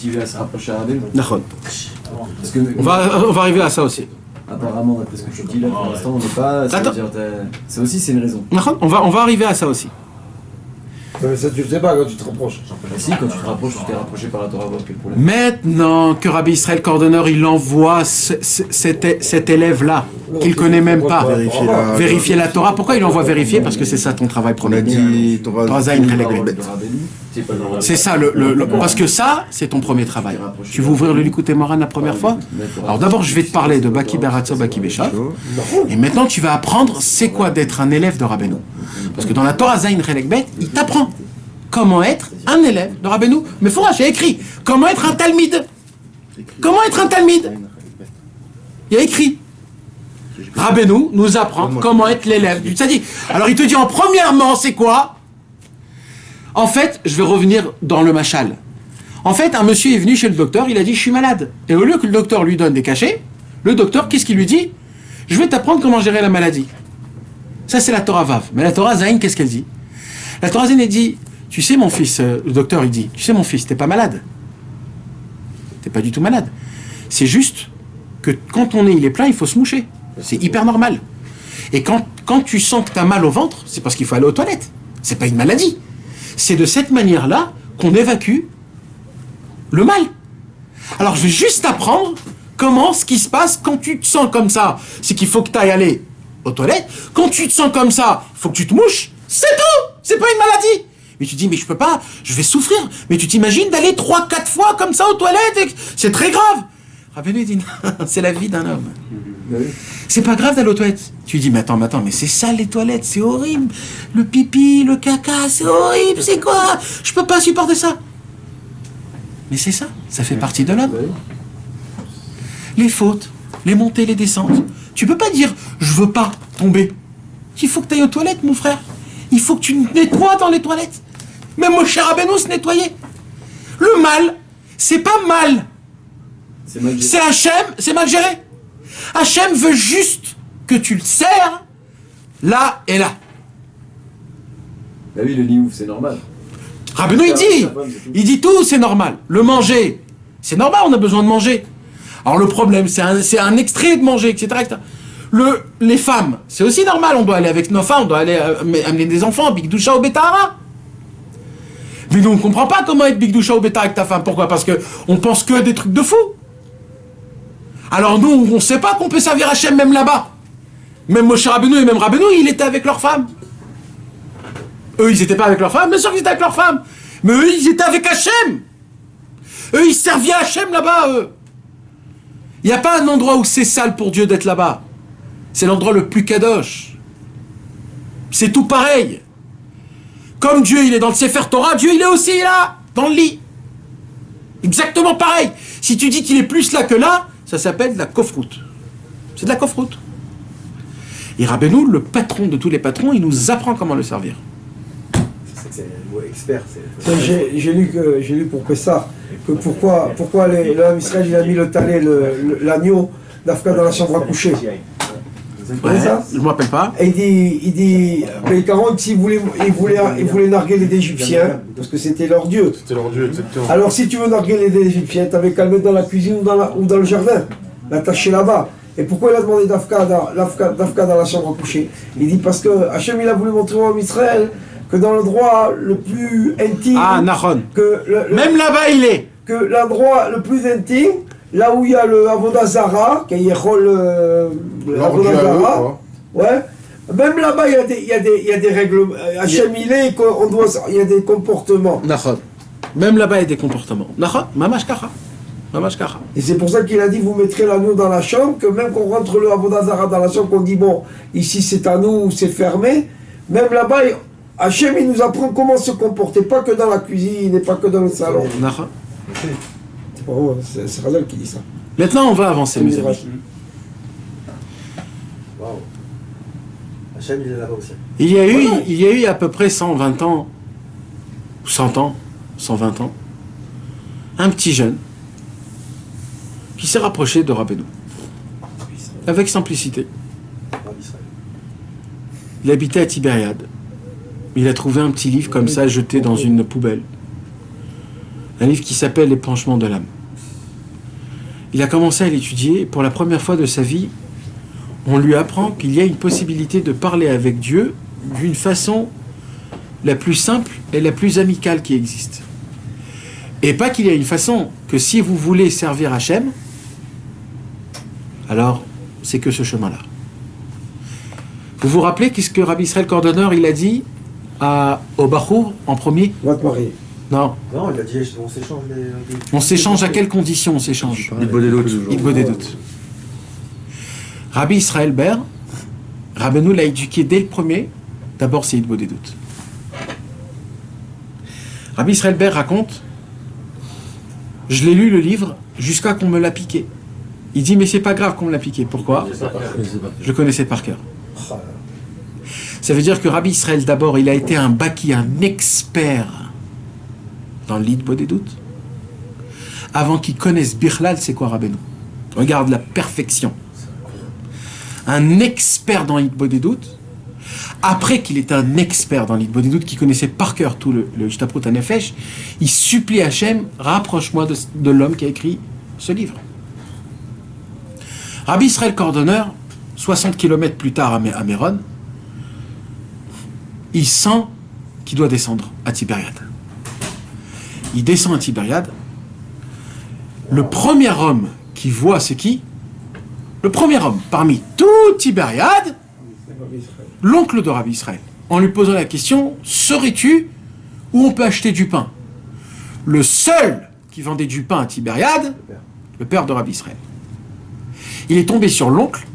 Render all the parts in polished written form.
motivé à se rapprocher à Rabbeinu. D'accord. Parce que On va arriver à ça aussi. apparemment, d'après ce que tu dis là, pour l'instant, on n'est pas. Ça veut dire, c'est aussi, c'est une raison. D'accord. On va arriver à ça aussi. Mais ça, tu le sais pas quand tu te rapproches. Et si, quand tu te rapproches, tu t'es rapproché par la Torah, voir quel problème. Maintenant que Rabbi Israël Cordonneur, il envoie cet élève-là, qu'il connaît même pas, vérifier la Torah. Pourquoi il envoie vérifier? Parce que c'est ça ton travail On a premier. dit Torah Zayin Relek Bet. C'est ça, parce que ça, c'est ton premier travail. Tu veux ouvrir le Likutei Moharan la première fois? Alors d'abord, je vais te parler de Baki Beratzo, Baki Beshav. Et maintenant, tu vas apprendre c'est quoi d'être un élève de Rabbeinu. Parce que dans la Torah Zayin Relek Bet, il t'apprend comment être un élève de Rabbeinu. Mais Foura, j'ai écrit comment être un Talmid. Comment être un Talmid? Il y a écrit. Rabbeinu nous apprend comment être l'élève du tzaddik. Alors il te dit en premièrement, c'est quoi? En fait, je vais revenir dans le machal. En fait, un monsieur est venu chez le docteur, il a dit « je suis malade ». Et au lieu que le docteur lui donne des cachets, le docteur, qu'est-ce qu'il lui dit? « Je vais t'apprendre comment gérer la maladie ». Ça, c'est la Torah Vav. Mais la Torah Zayin, qu'est-ce qu'elle dit? La Torah Zayin, elle dit « Tu sais, mon fils », le docteur, il dit « Tu sais, mon fils, t'es pas malade. T'es pas du tout malade. C'est juste que quand ton nez, il est plein, il faut se moucher. C'est hyper normal. Et quand tu sens que t'as mal au ventre, c'est parce qu'il faut aller aux toilettes. C'est pas une maladie. C'est de cette manière-là qu'on évacue le mal. Alors je vais juste apprendre comment ce qui se passe quand tu te sens comme ça. C'est qu'il faut que tu ailles aller aux toilettes. Quand tu te sens comme ça, il faut que tu te mouches. C'est tout. C'est pas une maladie. Mais tu dis, mais je peux pas, je vais souffrir. Mais tu t'imagines d'aller 3-4 fois comme ça aux toilettes. C'est très grave. Rabbeinu dit, c'est la vie d'un homme. C'est pas grave d'aller aux toilettes. Tu dis, mais attends, mais c'est sale les toilettes, c'est horrible. Le pipi, le caca, c'est horrible, c'est quoi? Je peux pas supporter ça. Mais c'est ça, ça fait partie de l'homme. Les fautes, les montées, les descentes. Tu peux pas dire, je veux pas tomber. Il faut que tu ailles aux toilettes, mon frère. Il faut que tu nettoies dans les toilettes. Même mon cher Rabbeinu se nettoyait. Le mal, c'est pas mal. C'est Hachem, c'est mal géré. Hachem veut juste que tu le sers là et là. Bah oui, le niouf, c'est normal. Rabbeinu, il dit tout, c'est normal. Le manger, c'est normal, on a besoin de manger. Alors le problème, c'est un extrait de manger, etc. etc. Les femmes, c'est aussi normal, on doit aller avec nos femmes, on doit aller amener des enfants, Bigdoucha ou Betahara. Mais nous, on ne comprend pas comment être Bigdoucha ou Betahara avec ta femme. Pourquoi? Parce qu'on pense que à des trucs de fou. Alors nous, on ne sait pas qu'on peut servir Hachem même là-bas. Même Moshe Rabbeinu et même Rabbeinu, il était avec leurs femmes. Eux, ils n'étaient pas avec leurs femmes, bien sûr qu'ils étaient avec leurs femmes. Mais eux, ils étaient avec Hachem. Eux, ils servaient Hachem là-bas, eux. Il n'y a pas un endroit où c'est sale pour Dieu d'être là-bas. C'est l'endroit le plus kadosh. C'est tout pareil. Comme Dieu, il est dans le Sefer Torah, Dieu, il est aussi là, dans le lit. Exactement pareil. Si tu dis qu'il est plus là que là, ça s'appelle de la kofroute. C'est de la kofroute. Et Rabbeinu, le patron de tous les patrons, il nous apprend comment le servir. C'est le mot expert. J'ai lu pour Pessah que pourquoi l'homme Israël il a mis le talet, l'agneau d'Afka dans la chambre à coucher. Ouais, ça je ne me rappelle pas. Et il dit Caron, il voulait narguer les Égyptiens, parce que c'était leur dieu. C'était leur dieu, exactement. Alors si tu veux narguer les Égyptiens, tu avais qu'à le mettre dans la cuisine ou dans le jardin, l'attacher là-bas. Et pourquoi il a demandé d'Afka dans la chambre à coucher? Il dit parce que Hachem il a voulu montrer au homme Israël que dans le droit le plus intime, même là-bas il est, que l'endroit le plus intime, là où il y a le Avodah Zara, qui est l'Avodah Zara, ouais, même là-bas il y a des règles. Hachem il est, il y a des comportements. Même là-bas il y a des comportements. Mamash kacha. Et c'est pour ça qu'il a dit vous mettrez l'agneau dans la chambre, que même qu'on rentre le Avodah Zara dans la chambre, qu'on dit bon, ici c'est à nous, c'est fermé, même là-bas, Hachem il nous apprend comment se comporter, pas que dans la cuisine et pas que dans le salon. C'est Razal qui dit ça. Maintenant on va avancer, mes amis. Waouh. Hachem il est là-bas aussi. Il y a eu à peu près 120 ans, 100 ans, 120 ans, un petit jeune qui s'est rapproché de Rabbeinu, avec simplicité. Il habitait à Tibériade. Il a trouvé un petit livre comme ça, jeté dans une poubelle. un livre qui s'appelle L'épanchement de l'âme. Il a commencé à l'étudier. Pour la première fois de sa vie, on lui apprend qu'il y a une possibilité de parler avec Dieu d'une façon la plus simple et la plus amicale qui existe. Et pas qu'il y a une façon que si vous voulez servir Hachem, alors c'est que ce chemin-là. Vous vous rappelez qu'est-ce que Rabbi Israël Cordonneur il a dit au Bachour en premier? Va te marier. Non. Non, il a dit on s'échange On s'échange à quelles conditions on s'échange? Idbodedut. Rabbi Israël Ber, Rabbeinu l'a éduqué dès le premier. D'abord c'est Idbodedut. Rabbi Israël Ber raconte, je l'ai lu le livre jusqu'à qu'on me l'a piqué. Il dit mais c'est pas grave qu'on me l'a piqué. Pourquoi? Je le connaissais par cœur. Ça veut dire que Rabbi Israël d'abord il a été un baki, un expert dans l'Idbodedut, avant qu'il connaisse Bichlal, c'est quoi Rabbeinu? Regarde la perfection. Un expert dans l'Idbodedut, après qu'il était un expert dans l'Idbodedut, qui connaissait par cœur tout le Ishtaprut HaNefesh, il supplie Hachem, rapproche-moi de l'homme qui a écrit ce livre. Rabbi Israël Cordonneur, 60 km plus tard à Méron, il sent qu'il doit descendre à Tibériade. Il descend à Tibériade. Le premier homme qui voit c'est qui? Le premier homme parmi tout Tibériade, l'oncle de Rabbi Israël, en lui posant la question, serais-tu où on peut acheter du pain? Le seul qui vendait du pain à Tibériade, le père de Rabbi Israël. Il est tombé sur l'oncle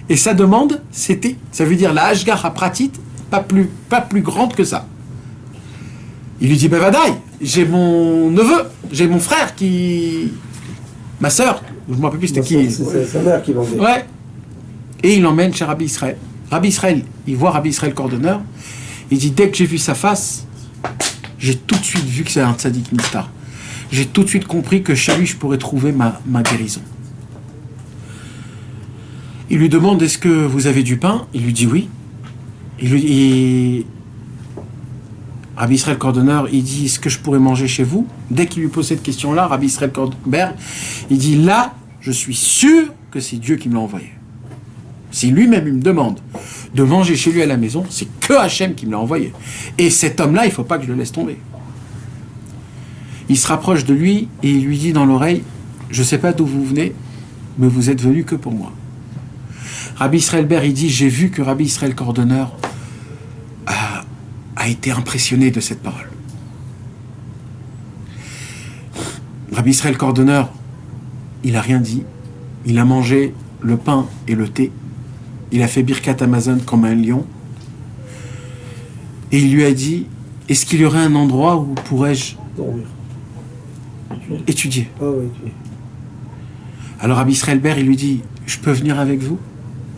et sa demande c'était, ça veut dire la Ashgar Pratit, pas plus grande que ça. Il lui dit, ben vadaï, j'ai mon neveu, j'ai mon frère qui... Ma sœur, je ne me rappelle plus c'était qui. C'est sa mère qui vendait. Ouais. Et il l'emmène chez Rabbi Israël. Rabbi Israël, il voit Rabbi Israël Cordonneur, il dit, dès que j'ai vu sa face, j'ai tout de suite vu que c'est un tzaddik nistar. J'ai tout de suite compris que chez lui, je pourrais trouver ma guérison. Il lui demande, est-ce que vous avez du pain? Il lui dit oui. Rabbi Israël Cordonneur, il dit, est-ce que je pourrais manger chez vous? Dès qu'il lui pose cette question-là, Rabbi Israël Cordonneur, il dit, là, je suis sûr que c'est Dieu qui me l'a envoyé. Si lui-même, il me demande de manger chez lui à la maison, c'est que Hachem qui me l'a envoyé. Et cet homme-là, il ne faut pas que je le laisse tomber. Il se rapproche de lui et il lui dit dans l'oreille, je ne sais pas d'où vous venez, mais vous êtes venu que pour moi. Rabbi Israël Ber, il dit, j'ai vu que Rabbi Israël Cordonneur a été impressionné de cette parole. Rabbi Israël Cordonneur, il n'a rien dit. Il a mangé le pain et le thé. Il a fait Birkat Amazon comme un lion. Et il lui a dit, est-ce qu'il y aurait un endroit où pourrais-je étudier? Alors Rabbi Israël Ber, il lui dit, je peux venir avec vous?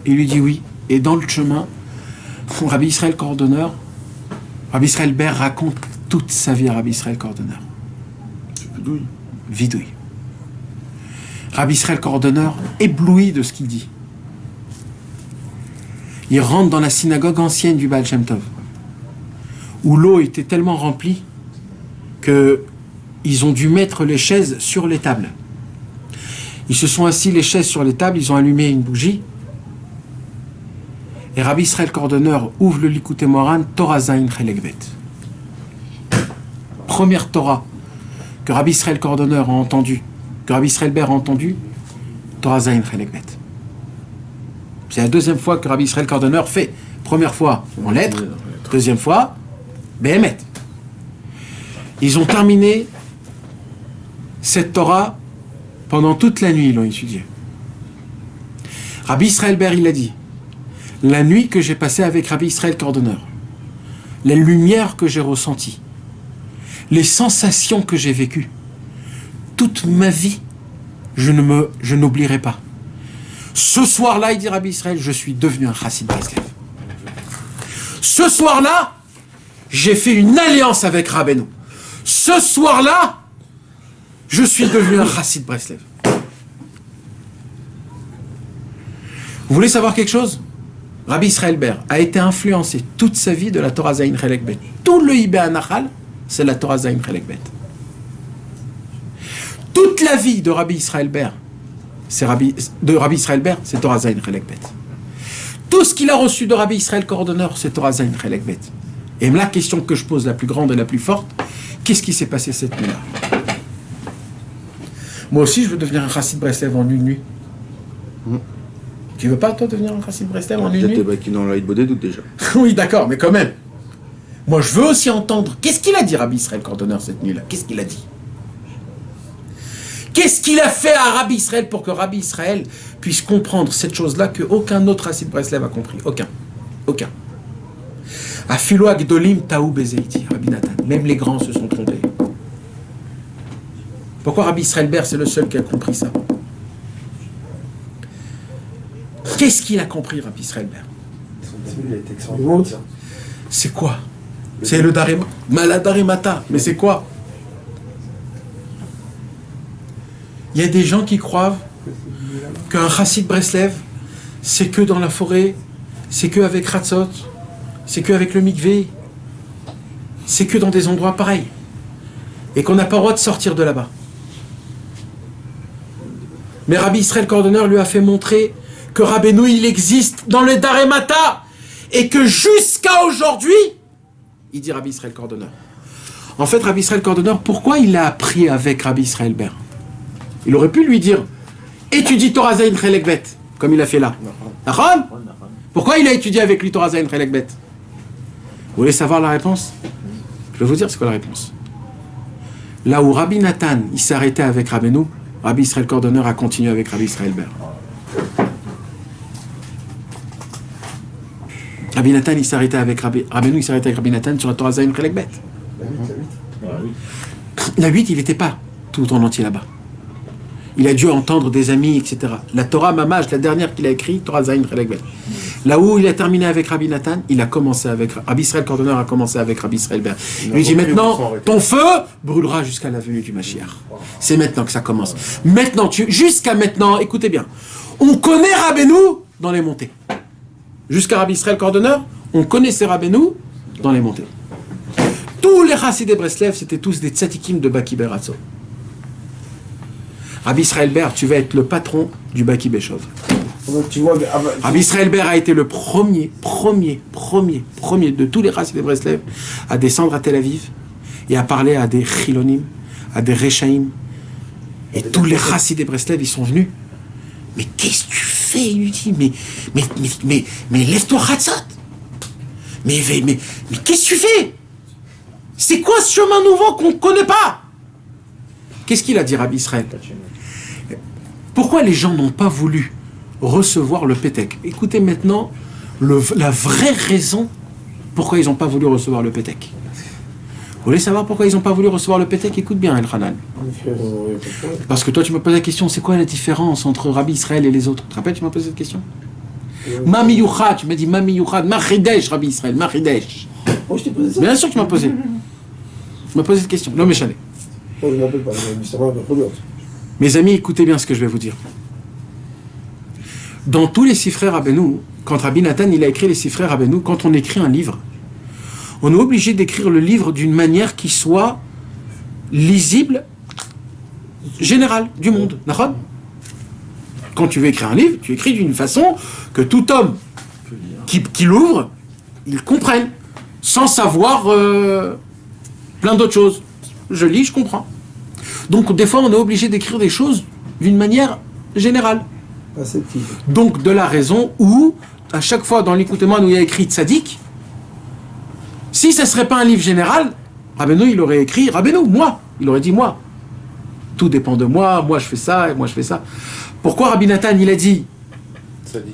Il lui dit oui. Et dans le chemin, Rabbi Israël Cordonneur, Rabbi Israël Ber raconte toute sa vie à Rabbi Israël Cordonneur. Vidouille. Rabbi Israël Cordonneur, ébloui de ce qu'il dit. Il rentre dans la synagogue ancienne du Baal Shem Tov, où l'eau était tellement remplie qu'ils ont dû mettre les chaises sur les tables. Ils se sont assis les chaises sur les tables, ils ont allumé une bougie. Et Rabbi Israël Cordonneur ouvre le Likutei Moharan, Torah Zayin Chelek Bet. Première Torah que Rabbi Israël Cordonneur a entendu, que Rabbi Israël Ber a entendu, Torah Zayin Chelek Bet. C'est la deuxième fois que Rabbi Israël Cordonneur fait. Première fois en lettres, deuxième fois, Behemet. Ils ont terminé cette Torah pendant toute la nuit, ils l'ont étudié. Rabbi Israël Ber, il a dit, la nuit que j'ai passée avec Rabbi Israël Cordonneur, la lumière que j'ai ressentie, les sensations que j'ai vécues, toute ma vie, je n'oublierai pas. Ce soir-là, il dit Rabbi Israël, je suis devenu un Chassid Breslev. Ce soir-là, j'ai fait une alliance avec Rabbeinu. Ce soir-là, je suis devenu un Chassid Breslev. Vous voulez savoir quelque chose? Rabbi Israël Ber a été influencé toute sa vie de la Torah Zayin Chelek Bet. Tout le Hibé Anachal, c'est la Torah Zayin Chelek Bet. Toute la vie de Rabbi Israël Ber, c'est Torah Zayin Chelek Bet. Tout ce qu'il a reçu de Rabbi Israël Coordonneur, c'est Torah Zayin Chelek Bet. Et la question que je pose, la plus grande et la plus forte, qu'est-ce qui s'est passé cette nuit-là? Moi aussi, je veux devenir un Chassid Breslev en une nuit. Tu veux pas, toi, devenir un Chassid Breslev en une nuit? Peut-être qui dans la Bodé doute déjà. Oui, d'accord, mais quand même. Moi, je veux aussi entendre. Qu'est-ce qu'il a dit, Rabbi Israël Coordonneur, cette nuit-là? Qu'est-ce qu'il a dit? Qu'est-ce qu'il a fait à Rabbi Israël pour que Rabbi Israël puisse comprendre cette chose-là qu'aucun autre Chassid Breslev a compris? Aucun. Aucun. Afilo Agdolim Taou Bezeiti, Rabbi Nathan. Même les grands se sont trompés. Pourquoi Rabbi Israël Ber, c'est le seul qui a compris ça? Qu'est-ce qu'il a compris, Rabbi Israël Ber? C'est quoi? C'est le Darimata. Mais c'est quoi? Il y a des gens qui croient qu'un Chassid Breslev, c'est que dans la forêt, c'est que avec Ratzot, c'est que avec le mikvé, c'est que dans des endroits pareils. Et qu'on n'a pas le droit de sortir de là-bas. Mais Rabbi Israël Coordonneur lui a fait montrer que Rabbeinu, il existe dans le Darimata. Et que jusqu'à aujourd'hui, il dit Rabbi Israël Coordonneur. En fait, Rabbi Israël Coordonneur, pourquoi il a appris avec Rabbi Israël Ber? Il aurait pu lui dire étudie Torah Zayin Chelek Bet, comme il a fait là. D'accord? Pourquoi il a étudié avec lui Torah Zayin Chelek Bet? Vous voulez savoir la réponse? Je vais vous dire c'est quoi la réponse. Là où Rabbi Nathan il s'est arrêté avec Rabbeinu, Rabbi Israël Coordonneur a continué avec Rabbi Israël Ber. Rabbi Nathan il s'est arrêté avec Rabbeinu, il s'est arrêté avec Rabbi Nathan sur la Torah Zayin Chelek Bet. La 8, il n'était pas tout en entier là-bas. Il a dû entendre des amis, etc. La Torah Mamaj, la dernière qu'il a écrite, Torah Zayin Chelek Bet. Là où il a terminé avec Rabbi Nathan, il a commencé avec Rabbi Israël Coordonneur a commencé avec Rabbi Israël Ber. Il lui dit maintenant, ton feu brûlera jusqu'à la venue du Mashiach. C'est maintenant que ça commence. Maintenant, jusqu'à maintenant, écoutez bien, on connaît Rabbeinu dans les montées. Jusqu'à Rabbi Israël Coordonneur, on connaissait Rabbeinu dans les montées. Tous les Chassidei Breslev, c'était tous des tzadikim de Baki Beratzo. Rabbi Israël Ber, tu vas être le patron du Baki Beshov. Rabbi Israël Ber a été le premier de tous les Chassidei Breslev à descendre à Tel Aviv et à parler à des Chilonim, à des Rechaim. Et tous les Chassidei Breslev, ils sont venus. Mais qu'est-ce que tu fais? Il lui dit, mais lève-toi Chatzot. Mais qu'est-ce que tu fais? C'est quoi ce chemin nouveau qu'on ne connaît pas? Qu'est-ce qu'il a dit, Rabbi Israël? Pourquoi les gens n'ont pas voulu recevoir le Pétek? Écoutez maintenant la vraie raison pourquoi ils n'ont pas voulu recevoir le Pétek. Vous voulez savoir pourquoi ils n'ont pas voulu recevoir le Pétek? Écoute bien, El Hanan. Parce que toi, tu me poses la question, c'est quoi la différence entre Rabbi Israël et les autres? Tu te rappelles, tu m'as posé cette question? Mami Yuchad, tu m'as dit Mami Yuchad, Machidesh, Rabbi Israël, Machidesh. Oh, je t'ai posé ça. Bien sûr que tu m'as posé. Tu m'as posé cette question. Non, mais chalet. Oh, je m'appelle pas, mais ça va, Mes amis, écoutez bien ce que je vais vous dire. Dans tous les Sifrei Rabbeinu, quand Rabbi Nathan il a écrit les Sifrei Rabbeinu, quand on écrit un livre, on est obligé d'écrire le livre d'une manière qui soit lisible, générale, du monde. D'accord? Quand tu veux écrire un livre, tu écris d'une façon que tout homme qui l'ouvre, il comprenne, sans savoir plein d'autres choses. Je lis, je comprends. Donc des fois, on est obligé d'écrire des choses d'une manière générale. Donc de la raison où, à chaque fois dans l'écoutement où il y a écrit Tzadik, si ce ne serait pas un livre général, Rabbeinu, il aurait écrit Rabbeinu, moi. Il aurait dit moi. Tout dépend de moi, moi je fais ça, et moi je fais ça. Pourquoi Rabbi Nathan, il a dit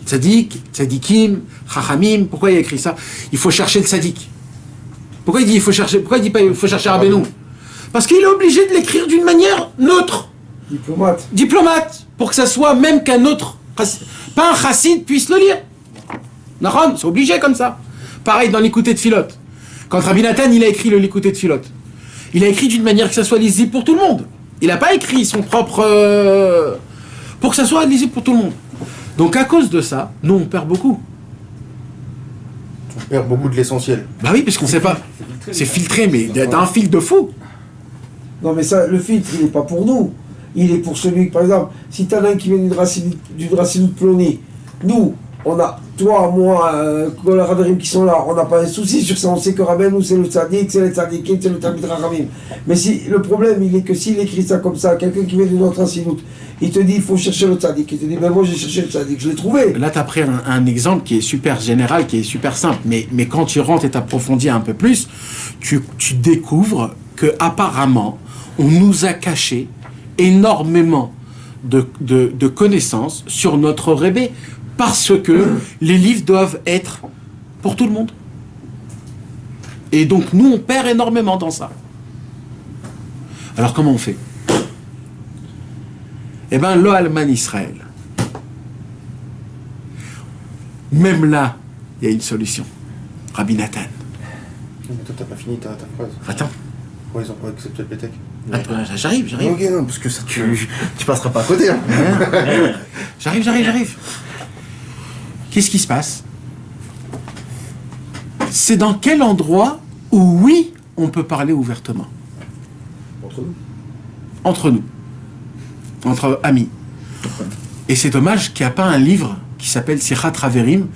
Tzadik, Tzadikim, Chachamim, pourquoi il a écrit ça? Il faut chercher le Tzadik. Pourquoi il dit pourquoi il dit pas il faut chercher Rabbeinu? Parce qu'il est obligé de l'écrire d'une manière neutre. Diplomate. Pour que ça soit même qu'un autre, pas un chassid, puisse le lire. Nahon, c'est obligé comme ça. Pareil dans l'écouté de Philote. Quand Rabbi Nathan, il a écrit le l'écouté de Philote, il a écrit d'une manière que ça soit lisible pour tout le monde. Il n'a pas écrit son propre... pour que ça soit lisible pour tout le monde. Donc à cause de ça, nous on perd beaucoup. On perd beaucoup de l'essentiel. Bah oui, parce qu'on ne sait pas. C'est filtré, mais d'un fil de fou. Non mais ça, le filtre, il n'est pas pour nous. il est pour celui, par exemple, si tu as un qui vient du Dracidout Ploni, nous, on a, toi, moi, les Raverim qui sont là, on n'a pas un souci sur ça, on sait que Rabbeinu c'est le tzaddik, c'est le tzaddikim, c'est le Talmid Chachamim. Mais si, le problème, il est que s'il écrit ça comme ça, quelqu'un qui vient de notre Dracidout, il te dit, il faut chercher le tzaddik, il te dit, ben moi j'ai cherché le tzaddik, je l'ai trouvé. Là, tu as pris un exemple qui est super général, qui est super simple, mais quand tu rentres et t'approfondis un peu plus, tu découvres que apparemment, on nous a caché énormément de connaissances sur notre Rébé, parce que les livres doivent être pour tout le monde. Et donc, nous, on perd énormément dans ça. Alors, comment on fait? Eh bien, lo Alman Israël. Même là, il y a une solution. Rabbi Nathan. Mais toi, t'as pas fini ta phrase. Attends. Pourquoi ils ont pas accepté le pétec? Attends, j'arrive. Ok, non, parce que ça, tu passeras pas à côté. Hein. J'arrive. Qu'est-ce qui se passe? C'est dans quel endroit où, oui, on peut parler ouvertement? Entre nous. Entre amis. Et c'est dommage qu'il n'y a pas un livre qui s'appelle Sichat Raverim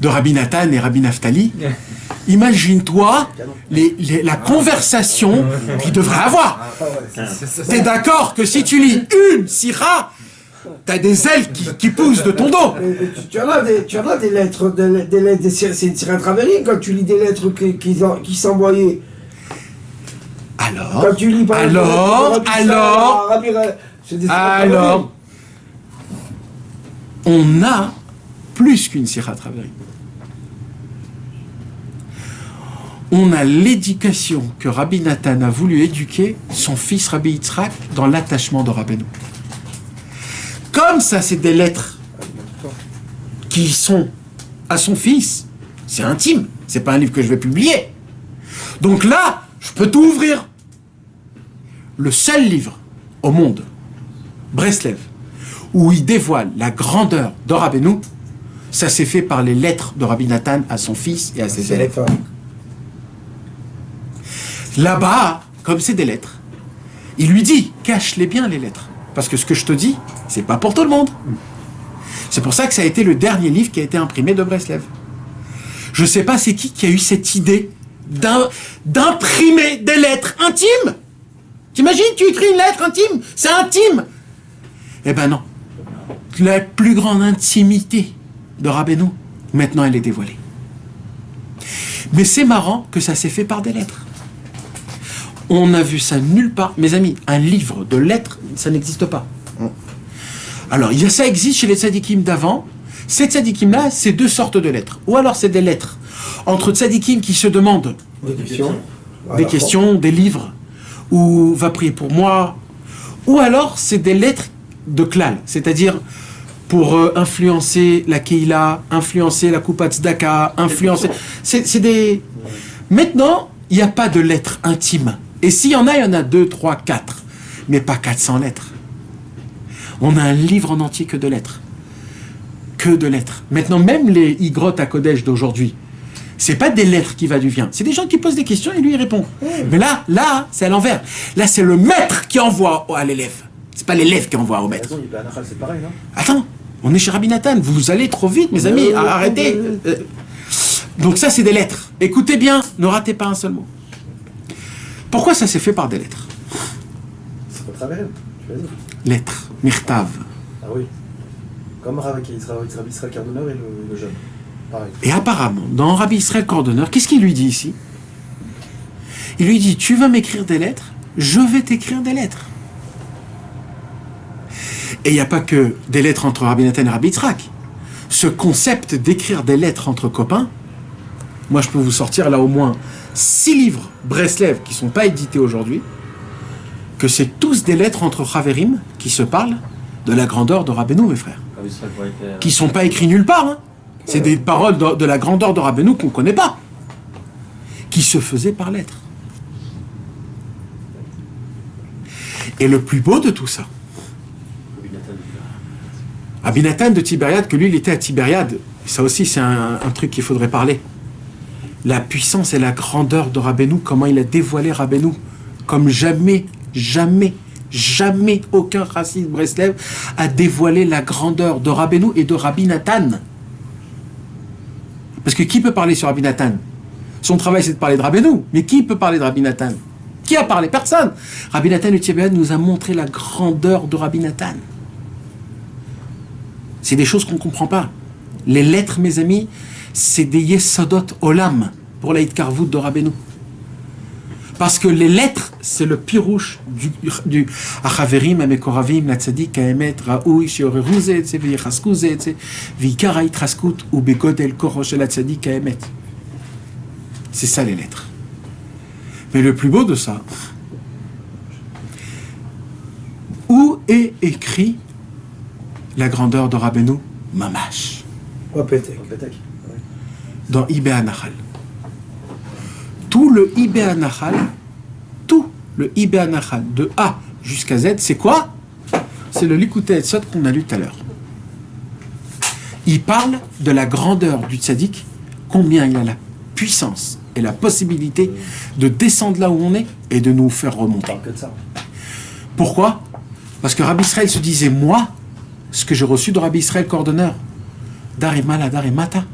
de Rabbi Nathan et Rabbi Naftali. Imagine-toi la conversation qu'il devrait avoir. T'es d'accord que si tu lis une Sichat, t'as des ailes qui poussent de ton dos. Tu en as des lettres, c'est une Sichat Raverim quand tu lis des lettres qui s'envoyaient. Alors, quand tu lis par alors, on a plus qu'une Sichat Raverim. On a l'éducation que Rabbi Nathan a voulu éduquer son fils Rabbi Yitzhak dans l'attachement de Rabbeinu. Comme ça, c'est des lettres qui sont à son fils, c'est intime, c'est pas un livre que je vais publier. Donc là, je peux tout ouvrir. Le seul livre au monde, Breslev, où il dévoile la grandeur de Rabbeinu, ça s'est fait par les lettres de Rabbi Nathan à son fils et à ses élèves. Là-bas, comme c'est des lettres, il lui dit, cache-les bien les lettres. Parce que ce que je te dis, c'est pas pour tout le monde. C'est pour ça que ça a été le dernier livre qui a été imprimé de Breslev. Je sais pas c'est qui a eu cette idée d'imprimer des lettres intimes. T'imagines, tu écris une lettre intime, c'est intime. Eh ben non. La plus grande intimité de Rabbeinu, maintenant elle est dévoilée. Mais c'est marrant que ça s'est fait par des lettres. On a vu ça nulle part. Mes amis, un livre de lettres, ça n'existe pas. Alors, ça existe chez les tzadikim d'avant. Ces tzadikim-là, c'est deux sortes de lettres. Ou alors, c'est des lettres entre tzadikim qui se demandent des questions, des livres, ou va prier pour moi. Ou alors, c'est des lettres de klal, c'est-à-dire pour influencer la Keila, influencer la Kupat Tzedaka, influencer... C'est des... Maintenant, il n'y a pas de lettres intimes. Et s'il y en a 2, 3, 4. Mais pas 400 lettres. On a un livre en entier que de lettres. Que de lettres. Maintenant, même les Igrot à Kodesh d'aujourd'hui, c'est pas des lettres qui va du vient. C'est des gens qui posent des questions et lui il répond. Mais là, c'est à l'envers. Là, c'est le maître qui envoie à l'élève. C'est pas l'élève qui envoie au maître. C'est pareil, non? Attends, on est chez Rabbi Nathan. Vous allez trop vite, mes amis. Arrêtez. Donc ça, c'est des lettres. Écoutez bien, ne ratez pas un seul mot. Pourquoi ça s'est fait par des lettres? C'est pas travers, tu l'as dit. Lettres, mirtav. Ah oui. Comme Rabbi Israël Cardonneur et le jeune. Pareil. Et apparemment, dans Rabbi Israël Cordonneur, qu'est-ce qu'il lui dit ici? Il lui dit, tu veux m'écrire des lettres? Je vais t'écrire des lettres. Et il n'y a pas que des lettres entre Rabbi Nathan et Rabbi Yitzhak. Ce concept d'écrire des lettres entre copains, moi je peux vous sortir là au moins 6 livres Breslev qui ne sont pas édités aujourd'hui, que c'est tous des lettres entre Chaverim qui se parlent de la grandeur de Rabbeinu, mes frères. Qui ne sont pas écrits nulle part. Hein. C'est des paroles de la grandeur de Rabbeinu qu'on ne connaît pas. Qui se faisaient par lettres. Et le plus beau de tout ça, Rabbi Nathan de Tibériade, que lui il était à Tibériade, ça aussi c'est un truc qu'il faudrait parler. La puissance et la grandeur de Rabbeinu, comment il a dévoilé Rabbeinu, comme jamais Jamais aucun chassid Breslev a dévoilé la grandeur de Rabbeinu et de Rabbi Nathan. Parce que qui peut parler sur Rabbi Nathan? Son travail, c'est de parler de Rabbeinu. Mais qui peut parler de Rabbi Nathan? Qui a parlé? Personne. Rabbi Nathan le Tibéad nous a montré la grandeur de Rabbi Nathan. C'est des choses qu'on ne comprend pas. Les lettres, mes amis, c'est des Yesodot Olam pour la Hitkarvout de Rabbeinu. Parce que les lettres, c'est le pirouche du Achaverim, Amekoravim, Latzadik, Kaemet, Raoui, Shiorerou Zetse, Veyechaskou Zetse, Vikara Itraskut, ou Begodel Korosh Latzadik, Kaemet. C'est ça les lettres. Mais le plus beau de ça, où est écrit la grandeur de Rabbeinu? Mamash. Dans Ibé Anachal. Tout le Ibé Anachal, de A jusqu'à Z, c'est quoi? C'est le Likutei Etzot qu'on a lu tout à l'heure. Il parle de la grandeur du tzaddik, combien il a la puissance et la possibilité de descendre là où on est et de nous faire remonter. Pourquoi? Parce que Rabbi Israël se disait, moi, ce que j'ai reçu de Rabbi Israël coordonneur, Darimala, Darimata,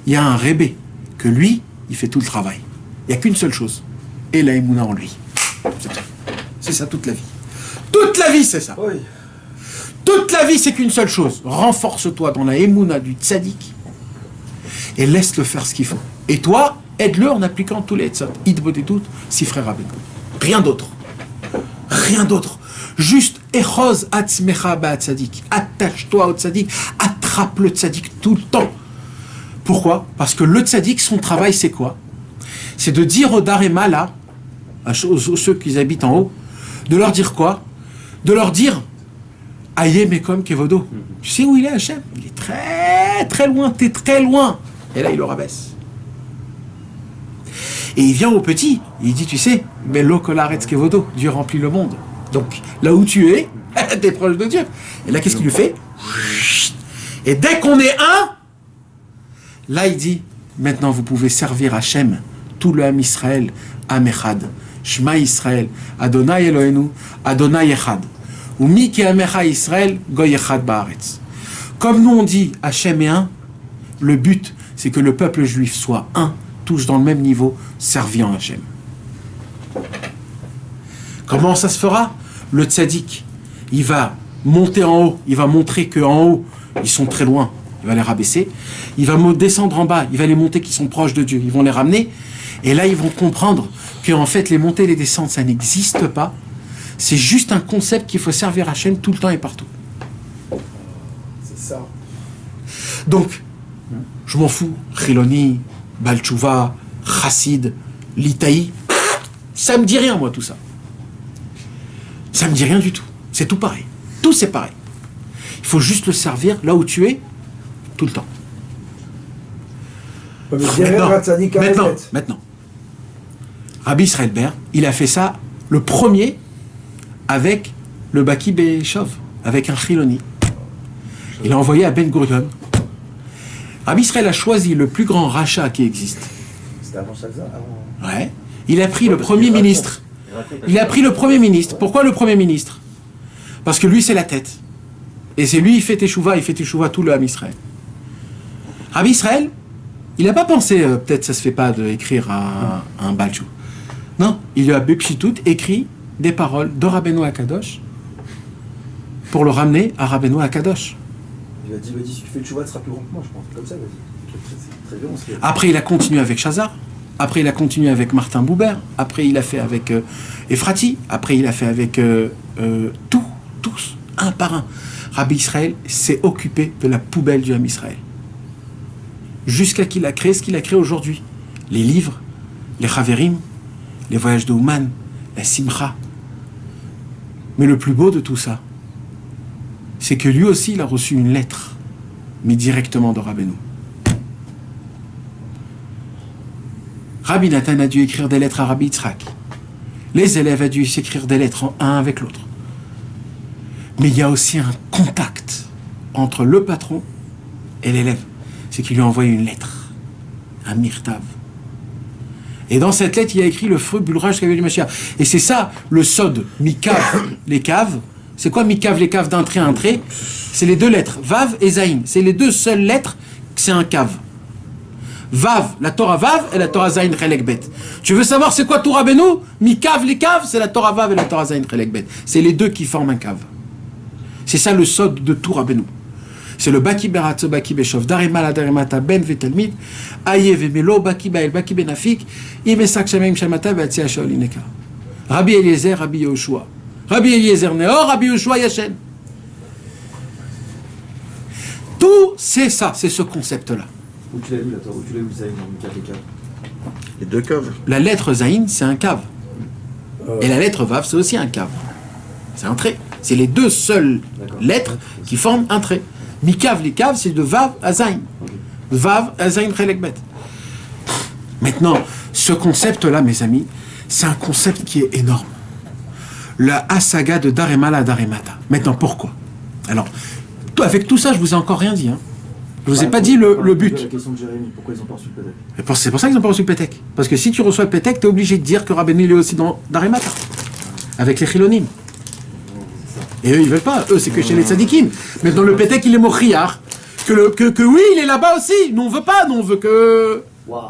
il y a un rébé, que lui, il fait tout le travail. Il n'y a qu'une seule chose, et la émouna en lui. C'est ça toute la vie. Toute la vie, c'est ça. Oui. Toute la vie, c'est qu'une seule chose. Renforce-toi dans la émouna du tzaddik et laisse-le faire ce qu'il faut. Et toi, aide-le en appliquant tous les etzot. Idbotetout, si frère Rabbeinu. Rien d'autre. Rien d'autre. Juste, echoz atzmecha ba'atzadik. Attache-toi au tzaddik. Attrape le tzaddik tout le temps. Pourquoi? Parce que le tzaddik, son travail, c'est quoi? C'est de dire aux Darema, là, à ceux qui habitent en haut, de leur dire quoi? De leur dire, Aïe Mekom Kevodo. Tu sais où il est, Hachem? Il est très, très loin, t'es très loin. Et là, il le rabaisse. Et il vient au petit, il dit, tu sais, mais l'okolaretz Kevodo, Dieu remplit le monde. Donc, là où tu es, t'es proche de Dieu. Et là, qu'est-ce qu'il lui fait? Et dès qu'on est un, là, il dit, maintenant, vous pouvez servir Hachem, tout le Ham Israël, Ham Echad, Shema Israël, Adonai Eloheinu, Adonai Echad. Ou Mi ki Amecha Israël, Goy Echad Baaretz. Comme nous on dit Hachem est un, le but c'est que le peuple juif soit un, tous dans le même niveau, serviant Hachem. Comment ça se fera? Le tzaddik, il va monter en haut, il va montrer qu'en haut, ils sont très loin, il va les rabaisser. Il va descendre en bas, il va les monter qui sont proches de Dieu, ils vont les ramener. Et là, ils vont comprendre qu'en fait, les montées et les descentes, ça n'existe pas. C'est juste un concept qu'il faut servir Hachem tout le temps et partout. C'est ça. Donc, je m'en fous. Chiloni, Baal Tshuva, Chassid, Litaï, ça me dit rien, moi, tout ça. Ça me dit rien du tout. C'est tout pareil. Tout c'est pareil. Il faut juste le servir là où tu es, tout le temps. Maintenant. Rabbi Israël Ber, il a fait ça, le premier, avec le Baki Beshov, avec un Chiloni. Il a envoyé à Ben Gurion. Rabbi Israël a choisi le plus grand rachat qui existe. C'était avant Shalza, avant... Ouais. Il a pris le Premier ministre. Il a pris le Premier ministre. Pourquoi le Premier ministre? Parce que lui, c'est la tête. Et c'est lui, il fait Teshuvah tout le Ham Israël. Rabbi Israël, il n'a pas pensé, peut-être ça se fait pas d'écrire un Balchou. Non, il lui a Bepchitout écrit des paroles de Rabbeinu Akadosh pour le ramener à Rabbeinu Akadosh. Il a dit, si tu fais le chouva, tu seras plus grand que moi, je pense. Comme ça, vas-y. C'est très bien. Après, il a continué avec Chazar. Après, il a continué avec Martin Buber. Après, il a fait avec Ephrati. Après, il a fait avec tous, un par un. Rabbi Israël s'est occupé de la poubelle du Ham Israël. Jusqu'à qu'il a créé ce qu'il a créé aujourd'hui. Les livres, les Chaverim, les voyages de Ouman, la Simcha. Mais le plus beau de tout ça, c'est que lui aussi, il a reçu une lettre, mais directement de Rabbeinu. Rabbi Nathan a dû écrire des lettres à Rabbi Yitzhak. Les élèves ont dû s'écrire des lettres un avec l'autre. Mais il y a aussi un contact entre le patron et l'élève. C'est qu'il lui a envoyé une lettre, un mirtav. Et dans cette lettre, il y a écrit le fruit bulrage qu'avait du Mashiach. Et c'est ça, le sod, mikav, les caves. C'est quoi mikav, les caves d'un trait à un trait? C'est les deux lettres, vav et zaïn. C'est les deux seules lettres que c'est un cave. Vav, la Torah vav et la Torah zaïn chelek bet. Tu veux savoir c'est quoi Torah Benu? Mikav, les caves, c'est la Torah vav et la Torah zaïn chelek bet. C'est les deux qui forment un cave. C'est ça le sod de Torah Benu. C'est le Baki Beratzo, Baki Beshov, Darimala, Darimata, Ben Vetelmid, Aye Vemelo, Baki Bael, Baki Benafik, Imesak Shamem Shamata, Batia Shaolineka. Rabbi Eliezer, Rabbi Yoshua. Rabbi Eliezer Neor, Rabbi Yoshua Yashen. Tout, c'est ça, c'est ce concept-là. Où tu l'as vu, la Torah? Où tu l'as vu, Zayn, dans Mikav, les caves? Les deux caves. La lettre Zaïn, c'est un cave. Et la lettre Vav, c'est aussi un cave. C'est un trait. C'est les deux seules lettres qui forment un trait. Mikav, les caves, c'est de Vav à Zayn. Vav à Zayn chelek bet. Maintenant, ce concept-là, mes amis, c'est un concept qui est énorme. La Hasaga de Daremala à Daremata. Maintenant, pourquoi? Alors, avec tout ça, je vous ai encore rien dit. Hein. Je vous ai pas dit le but. La question de Jérémie, pourquoi ils ont pas reçu le Pétek? C'est pour ça qu'ils n'ont pas reçu le Pétek. Parce que si tu reçois le Pétek, tu es obligé de dire que Rabbeinu il est aussi dans Daremata. Avec les Chilonim. Et eux, ils veulent pas. Eux, c'est que chez les tzadikim. Mais dans le Pétek, il est mochiar. Que oui, il est là-bas aussi. Nous, on veut pas. Nous, on veut que... Waouh!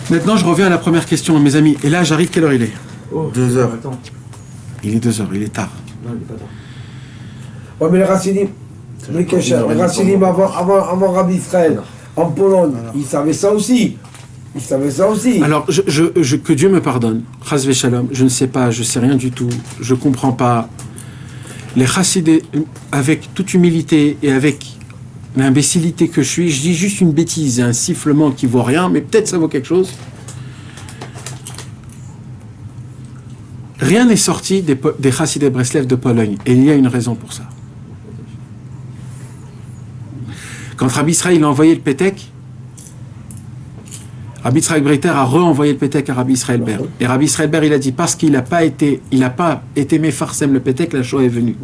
Maintenant, je reviens à la première question, mes amis. Et là, j'arrive, quelle heure il est? 2 heures. Attends. Il est 2 heures, il est tard. Non, il est pas tard. Ouais, mais les Rassidim, les Rassidim avant Rabbi Israël, en Pologne, ils savaient ça aussi. Ils savaient ça aussi. Alors, que Dieu me pardonne. Chas v'shalom, je ne sais pas, je sais rien du tout, je comprends pas. Les chassidés, avec toute humilité et avec l'imbécilité que je dis juste une bêtise, un sifflement qui vaut rien, mais peut-être ça vaut quelque chose. Rien n'est sorti des chassidés Breslev de Pologne, et il y a une raison pour ça. Quand Rabbi Israël a envoyé le Pétek, Rabbi Israël Breiter a re-envoyé le Pétek à Rabbi Israël Ber. Et Rabbi Israël Ber, il a dit, parce qu'il n'a pas été méfarsem le Pétek, la Shoah est venue.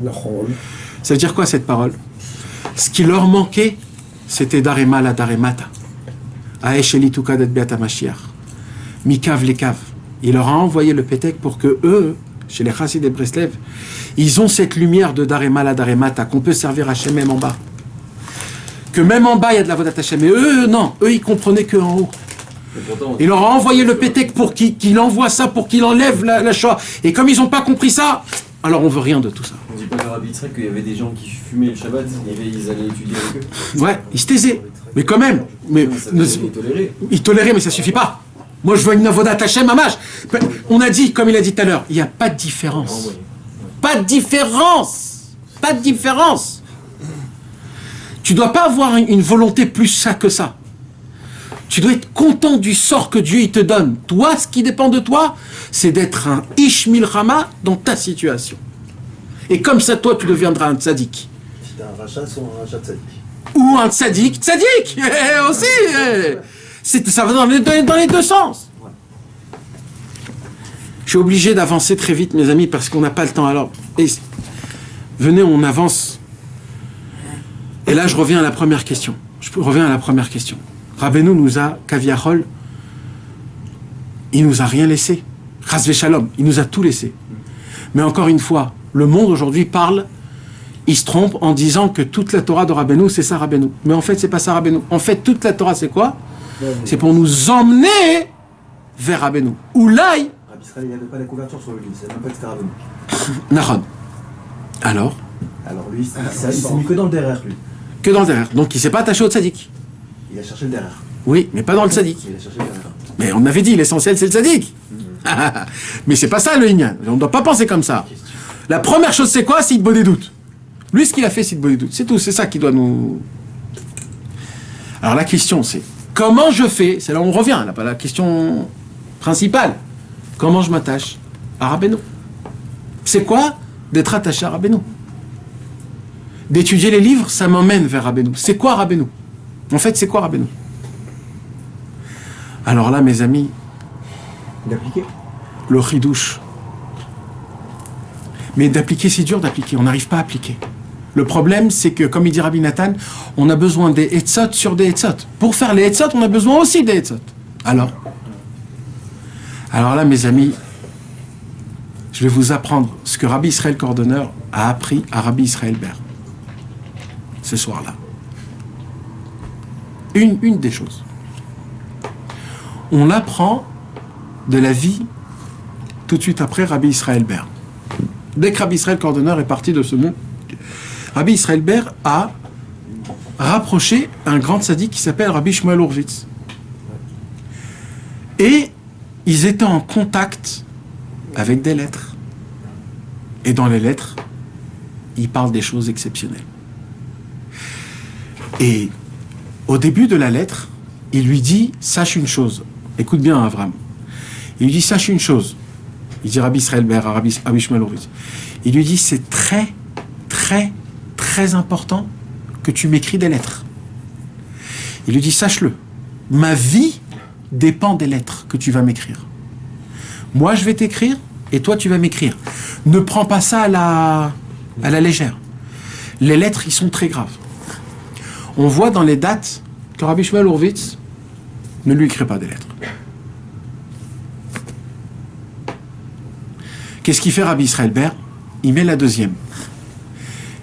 Ça veut dire quoi cette parole? Ce qui leur manquait, c'était Daremala, Daremata. Aesh Elituka det Beata Mashiach. Mikav les caves. Il leur a envoyé le Pétek pour que eux, chez les Chassid et Breslev, ils ont cette lumière de Daremala, Daremata, qu'on peut servir à Hachem même en bas. Que même en bas, il y a de la Vodat Hachem. Mais eux, non. Eux, ils comprenaient qu'en haut. Il leur a envoyé le Pétek pour qu'il envoie ça, pour qu'il enlève la Shoah. Et comme ils n'ont pas compris ça, alors on veut rien de tout ça. On dit pas à Rabbi Yitzhak qu'il y avait des gens qui fumaient le Shabbat, ils allaient étudier avec eux. Ouais, ils se taisaient. Mais quand même. Mais, ils toléraient, mais ça suffit pas. Moi, je veux une avodat Hashem mamach. On a dit, comme il a dit tout à l'heure, il n'y a pas de différence. Pas de différence. Pas de différence. Tu dois pas avoir une volonté plus ça que ça. Tu dois être content du sort que Dieu il te donne. Toi, ce qui dépend de toi, c'est d'être un Ish Milchama dans ta situation. Et comme ça, toi, tu deviendras un tzaddik. Si t'es un rachat, soit un rachat tzaddik. Ou un tzaddik, aussi. Ça va dans les deux sens. Je suis obligé d'avancer très vite, mes amis, parce qu'on n'a pas le temps. Alors, venez, on avance. Et là, je reviens à la première question. Rabbeinu nous a, Kaviachol, il nous a rien laissé. Chas v'shalom, il nous a tout laissé. Mais encore une fois, le monde aujourd'hui parle, il se trompe en disant que toute la Torah de Rabbeinu, c'est ça Rabbeinu. Mais en fait, c'est pas ça Rabbeinu. En fait, toute la Torah, c'est quoi? C'est pour nous emmener vers Rabbeinu. Oulaï. Rabbi Israël, il n'avait pas la couverture sur le livre, c'est même pas que c'était Rabbeinu. Nahon. Alors lui, il s'est mis que dans le derrière, lui. Que dans le derrière. Donc, il s'est pas attaché au tzaddik. Il a cherché le derrière. Oui, mais pas dans le tzaddik. Il a cherché le derrière. Mais on avait dit, l'essentiel, c'est le tzaddik. Mais c'est pas ça le Inyan. On ne doit pas penser comme ça. La première chose, c'est quoi? C'est de des doutes. Lui, ce qu'il a fait, c'est de des doutes. C'est tout. C'est ça qui doit nous... Alors, la question, c'est comment je fais? C'est là où on revient. Là, pas la question principale. Comment je m'attache à Rabbeinu? C'est quoi d'être attaché à Rabbeinu? D'étudier les livres, ça m'emmène vers Rabbeinu. C'est quoi Rabbeinu? En fait, c'est quoi Rabbeinu? Alors là, mes amis, D'appliquer. le chidouche. Mais d'appliquer, c'est dur d'appliquer. On n'arrive pas à appliquer. Le problème, c'est que, comme il dit Rabbi Nathan, on a besoin des Etzot sur des Etzot. Pour faire les Etzot, on a besoin aussi des Etzot. Alors là, mes amis, je vais vous apprendre ce que Rabbi Israël Cordonneur a appris à Rabbi Israël Ber. Ce soir-là. Une des choses. On l'apprend de la vie tout de suite après Rabbi Israël Ber. Dès que Rabbi Israël Cordonneur est parti de ce monde, Rabbi Israël Ber a rapproché un grand tzaddik qui s'appelle Rabbi Shmuel Hurwitz. Et ils étaient en contact avec des lettres. Et dans les lettres, ils parlent des choses exceptionnelles. Et au début de la lettre, il lui dit, sache une chose. Écoute bien, Avram. Il lui dit, sache une chose. Il dit Rabbi Israël Ber à Rabbi Shmuel Hurwitz. Il lui dit, c'est très, très, très important que tu m'écris des lettres. Il lui dit, sache-le, ma vie dépend des lettres que tu vas m'écrire. Moi, je vais t'écrire et toi, tu vas m'écrire. Ne prends pas ça à la légère. Les lettres, ils sont très graves. On voit dans les dates que Rabbi Shmuel Hurwitz ne lui écrit pas des lettres. Qu'est-ce qu'il fait Rabbi Israël Ber? Il met la deuxième.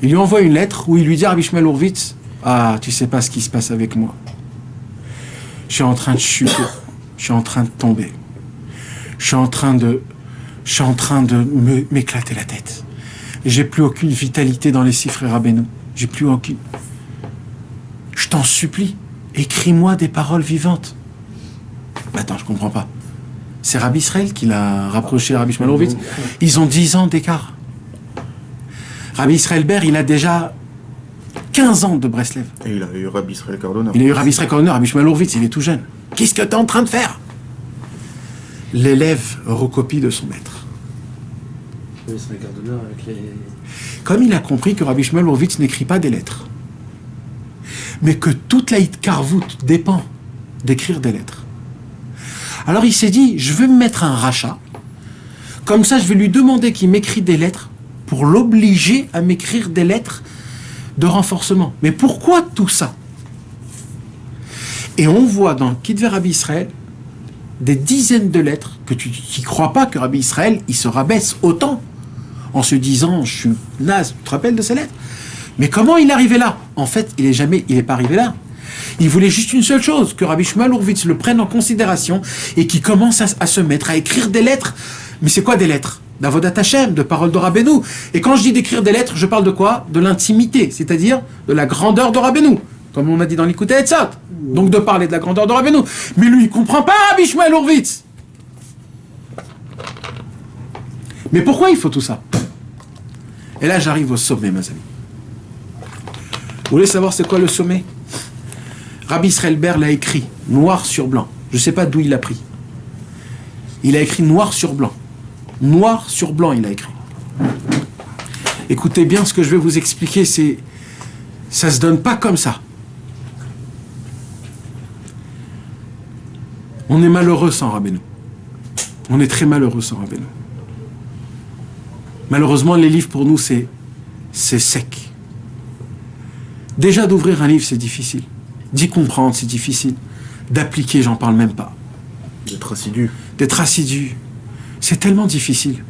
Il lui envoie une lettre où il lui dit à Rabbi Shmuel Hurwitz, ah, tu sais pas ce qui se passe avec moi. Je suis en train de chuter. Je suis en train de tomber. Je suis en train de m'éclater la tête. J'ai plus aucune vitalité dans les six frères Rabbeinu. J'ai plus aucune. Je t'en supplie, écris-moi des paroles vivantes. Attends, je comprends pas. C'est Rabbi Israël qui l'a rapproché à Rabbi Shmuel Hurwitz. Ils ont 10 ans d'écart. Rabbi Israël Ber, il a déjà 15 ans de Breslev. Et il a eu Rabbi Israël Cordonneur. Il a eu Rabbi Israël Cordonneur, Rabbi Shmuel Hurwitz, il est tout jeune. Qu'est-ce que tu es en train de faire? L'élève recopie de son maître. Comme il a compris que Rabbi Shmuel Hurwitz n'écrit pas des lettres, mais que toute la Hitkarvout dépend d'écrire des lettres. Alors il s'est dit, je vais me mettre un rachat, comme ça je vais lui demander qu'il m'écrit des lettres pour l'obliger à m'écrire des lettres de renforcement. Mais pourquoi tout ça? Et on voit dans Kitver Rabbi Israël des dizaines de lettres que tu n'y crois pas que Rabbi Israël il se rabaisse autant en se disant je suis naze. Tu te rappelles de ces lettres? Mais comment il est arrivé là? En fait, il est pas arrivé là. Il voulait juste une seule chose, que Rabbi Shmuel Hurwitz le prenne en considération et qu'il commence à se mettre à écrire des lettres. Mais c'est quoi des lettres? D'Avodat Hashem, de paroles de Rabbeinu. Et quand je dis d'écrire des lettres, je parle de quoi? De l'intimité, c'est-à-dire de la grandeur de Rabbeinu, comme on a dit dans l'Ikutei Etzot. Donc de parler de la grandeur de Rabbeinu. Mais lui, il comprend pas Rabbi Shmuel Hurwitz. Mais pourquoi il faut tout ça? Et là, j'arrive au sommet, mes amis. Vous voulez savoir c'est quoi le sommet? Rabbi Israël Ber l'a écrit, noir sur blanc. Je ne sais pas d'où il l'a pris. Il a écrit noir sur blanc. Noir sur blanc, il a écrit. Écoutez bien ce que je vais vous expliquer, ça se donne pas comme ça. On est malheureux sans Rabbeinu. On est très malheureux sans Rabbeinu. Malheureusement, les livres pour nous, c'est sec. Déjà d'ouvrir un livre, c'est difficile. D'y comprendre, c'est difficile. D'appliquer, j'en parle même pas. D'être assidu. D'être assidu. C'est tellement difficile.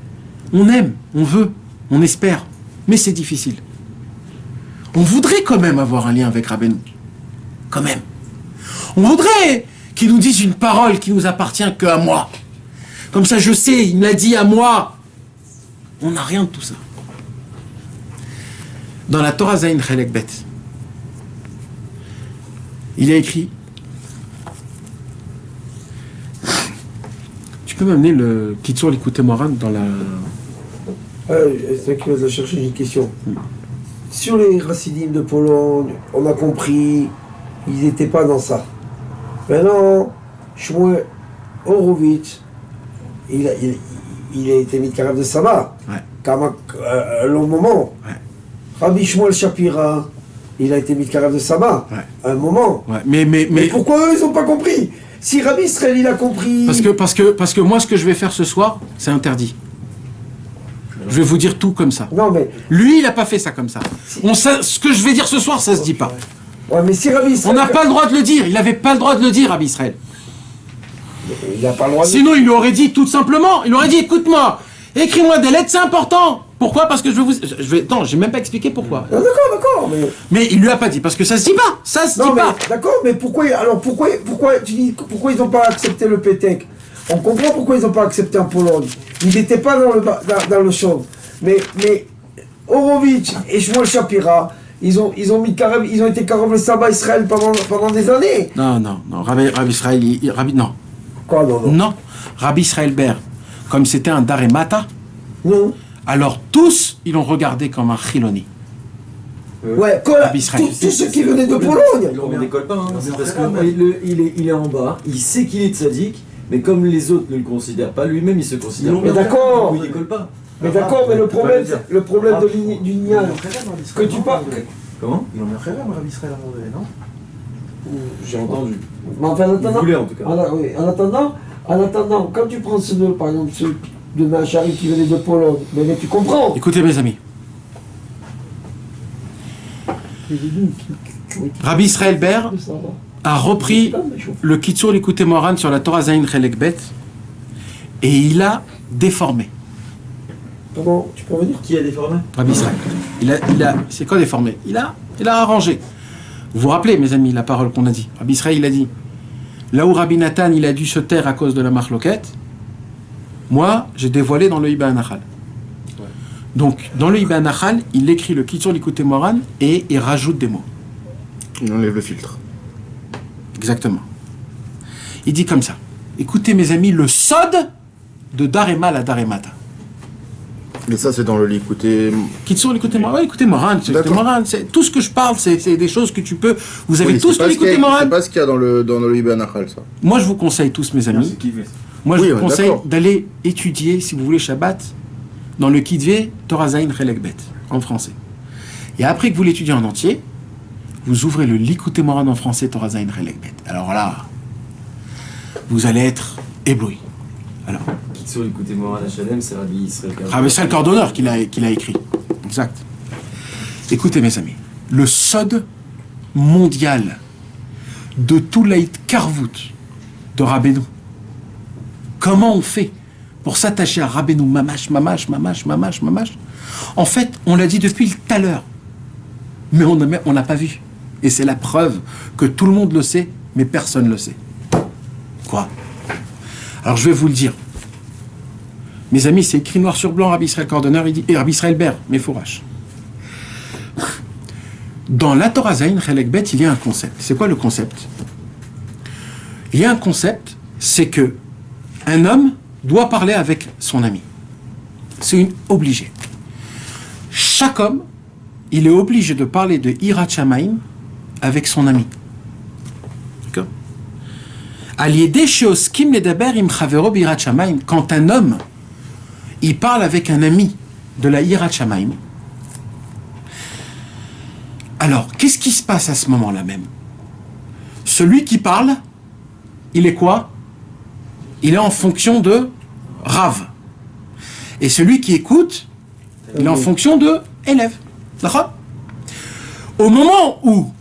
On aime, on veut, on espère, mais c'est difficile. On voudrait quand même avoir un lien avec Rabbeinu. Quand même. On voudrait qu'il nous dise une parole qui nous appartient qu'à moi. Comme ça, je sais, il me l'a dit à moi. On n'a rien de tout ça. Dans la Torah Zayin Chelek Bet, il a écrit. Tu peux m'amener le Kitsur Likutei Moharan dans la. C'est toi qui vas la chercher, j'ai une question. Sur les Chassidim de Pologne, on a compris, ils n'étaient pas dans ça. Maintenant, Shmuel Hurwitz, il a été mis de Karev de Sama, comme un long moment. Ouais. Rabbi Shmuel Shapira, il a été mis de Karev de Sama, un moment. Ouais. Mais pourquoi eux, ils n'ont pas compris? Si Rabbi Israël, il a compris... Parce que moi, ce que je vais faire ce soir, c'est interdit. Je vais vous dire tout comme ça. Non, mais. Lui, il n'a pas fait ça comme ça. Ce que je vais dire ce soir, ça se dit pas. Ouais, mais si Rabbi Israël. On n'a pas le droit de le dire. Il n'avait pas le droit de le dire, Rabbi Israël. Il n'a pas le droit de. Sinon, il lui aurait dit tout simplement, il aurait dit, écoute-moi, écris-moi des lettres, c'est important. Pourquoi? Parce que non, j'ai même pas expliqué pourquoi. Non, d'accord, mais il lui a pas dit, parce que ça se dit pas. Ça se dit pas. D'accord, mais pourquoi tu dis, pourquoi ils n'ont pas accepté le PTEC? On comprend pourquoi ils n'ont pas accepté en Pologne. Ils n'étaient pas dans le champ. Mais Horowitz et Shmuel Shapira, ils ont été Karov le sabbat Israël pendant des années. Non, Rabbi Israël, non. Quoi, non? Non, Rabbi Israël Ber, comme c'était un Daremata, Non. alors tous, ils l'ont regardé comme un Chiloni. Ouais, tous ceux qui venaient de Pologne. On décolle pas, hein. Parce qu'il est en bas, il sait qu'il est tzaddik, mais comme les autres ne le considèrent pas, lui-même il se considère pas. Mais d'accord. Il décolle pas. Mais d'accord, mais le problème du Nian, que tu parles. Comment? Ils l'ont mis en frère, Rabbi Israël à un moment donné, non? J'ai entendu. Mais enfin, en attendant, Vous voulez, en tout cas. En attendant, quand tu prends ceux par exemple, ceux de Nachari qui venaient de Pologne, mais tu comprends. Écoutez mes amis. Rabbi Israël Ber a repris le Kitsur Likutei Moharan sur la Torah Zayin Chelek Bet et il a déformé. Comment tu peux revenir? Qui a déformé? Rabbi Israël. C'est quoi déformé? Il a arrangé. Vous vous rappelez, mes amis, la parole qu'on a dit. Rabbi Israël, il a dit, là où Rabbi Nathan, il a dû se taire à cause de la marloquette, moi, j'ai dévoilé dans le Iba Anachal. Ouais. Donc, dans le Iba Anachal, il écrit le Kitsur Likutei Moharan et il rajoute des mots. Il enlève le filtre. Exactement. Il dit comme ça. Écoutez, mes amis, le sod de Darema la Daremata. Mais ça, c'est dans le Likutei... Kitsur Likutei Moharan. Ouais, Likutei Moharan. Tout ce que je parle, c'est des choses que tu peux... Vous avez tous le Likutei Moharan. C'est pas ce qu'il y a dans le Iba Anachal, ça. Moi, je vous conseille tous, mes amis. Moi, je vous conseille d'aller étudier, si vous voulez, Shabbat, dans le Kitvé Torah Zayin Chelek Bet, en français. Et après que vous l'étudiez en entier, vous ouvrez le Likutei Moharan en français, Torah Zayin Chelek Bet. Alors là, vous allez être ébloui. Alors, Sur Likutei Moharan H&M, c'est Rabbi Israël Cordonneur. Rabbi Israël Cordonneur qui l'a écrit. Exact. Écoutez, mes amis, le sod mondial de tout l'Aït Karvout de Rabbeinu. Comment on fait pour s'attacher à Rabbeinu mamash? En fait, on l'a dit depuis tout à l'heure, mais on n'a pas vu. Et c'est la preuve que tout le monde le sait, mais personne ne le sait. Quoi? Alors je vais vous le dire. Mes amis, c'est écrit noir sur blanc, Rabbi Israël Cordonneur, il dit, et Rabbi Israël Ber, mais fourrache. Dans la Torah Zayin Chelek Bet, il y a un concept. C'est quoi le concept? Il y a un concept, c'est que un homme doit parler avec son ami. C'est obligé. Chaque homme, il est obligé de parler de Hirat Shamayim avec son ami. D'accord? Quand un homme, il parle avec un ami de la Hirat Shamayim, alors, qu'est-ce qui se passe à ce moment-là même? Celui qui parle, il est quoi? Il est en fonction de Rav. Et celui qui écoute, il est en fonction de élève. D'accord? Au moment où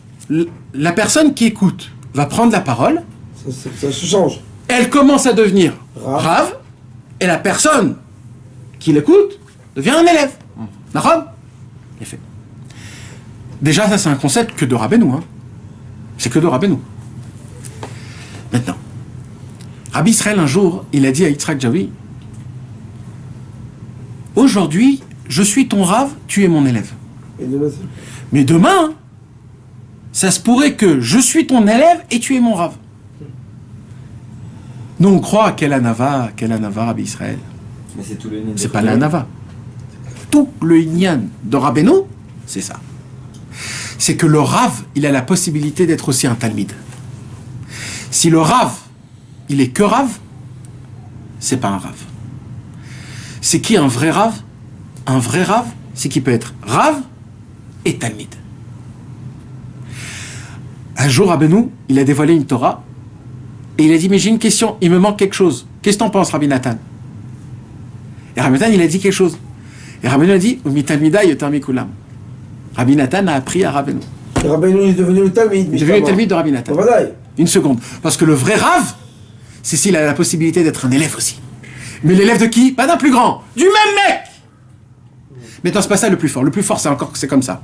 la personne qui écoute va prendre la parole, ça se change. Elle commence à devenir Rav, et la personne qui l'écoute devient un élève. D'accord? Effet. Déjà, ça c'est un concept que de Rabbeinu. Hein. C'est que de Rabbeinu. Maintenant, Rabbi Israël, un jour, il a dit à Yitzhak Jaoui, aujourd'hui, je suis ton Rav, tu es mon élève. Mais demain, ça se pourrait que je suis ton élève et tu es mon Rav. Nous, on croit quel anava, Rabbi Israël. Mais c'est tout le Inyan. C'est pas l'anava. Tout le Inyan de Rabbeinu, c'est ça. C'est que le Rav, il a la possibilité d'être aussi un Talmid. Si le Rav, il est que Rav, c'est pas un Rav. C'est qui un vrai Rav? Un vrai Rav, c'est qui peut être Rav et Talmid. Un jour, Rabbeinu, il a dévoilé une Torah et il a dit, mais j'ai une question, il me manque quelque chose. Qu'est-ce que t'en penses, Rabbi Nathan? Et Rabbi Nathan, il a dit quelque chose. Et Rabbeinu a dit, Mitalmida yotarmi kulam. Rabbi Nathan a appris à Rabbeinu. Rabbeinu est devenu le Talmid. Il est devenu le Talmid de Rabbi Nathan. Voilà. Une seconde. Parce que le vrai Rav, c'est s'il a la possibilité d'être un élève aussi. Mais l'élève de qui? Pas d'un plus grand. Du même mec. Mais non, c'est pas ça le plus fort. Le plus fort, c'est comme ça.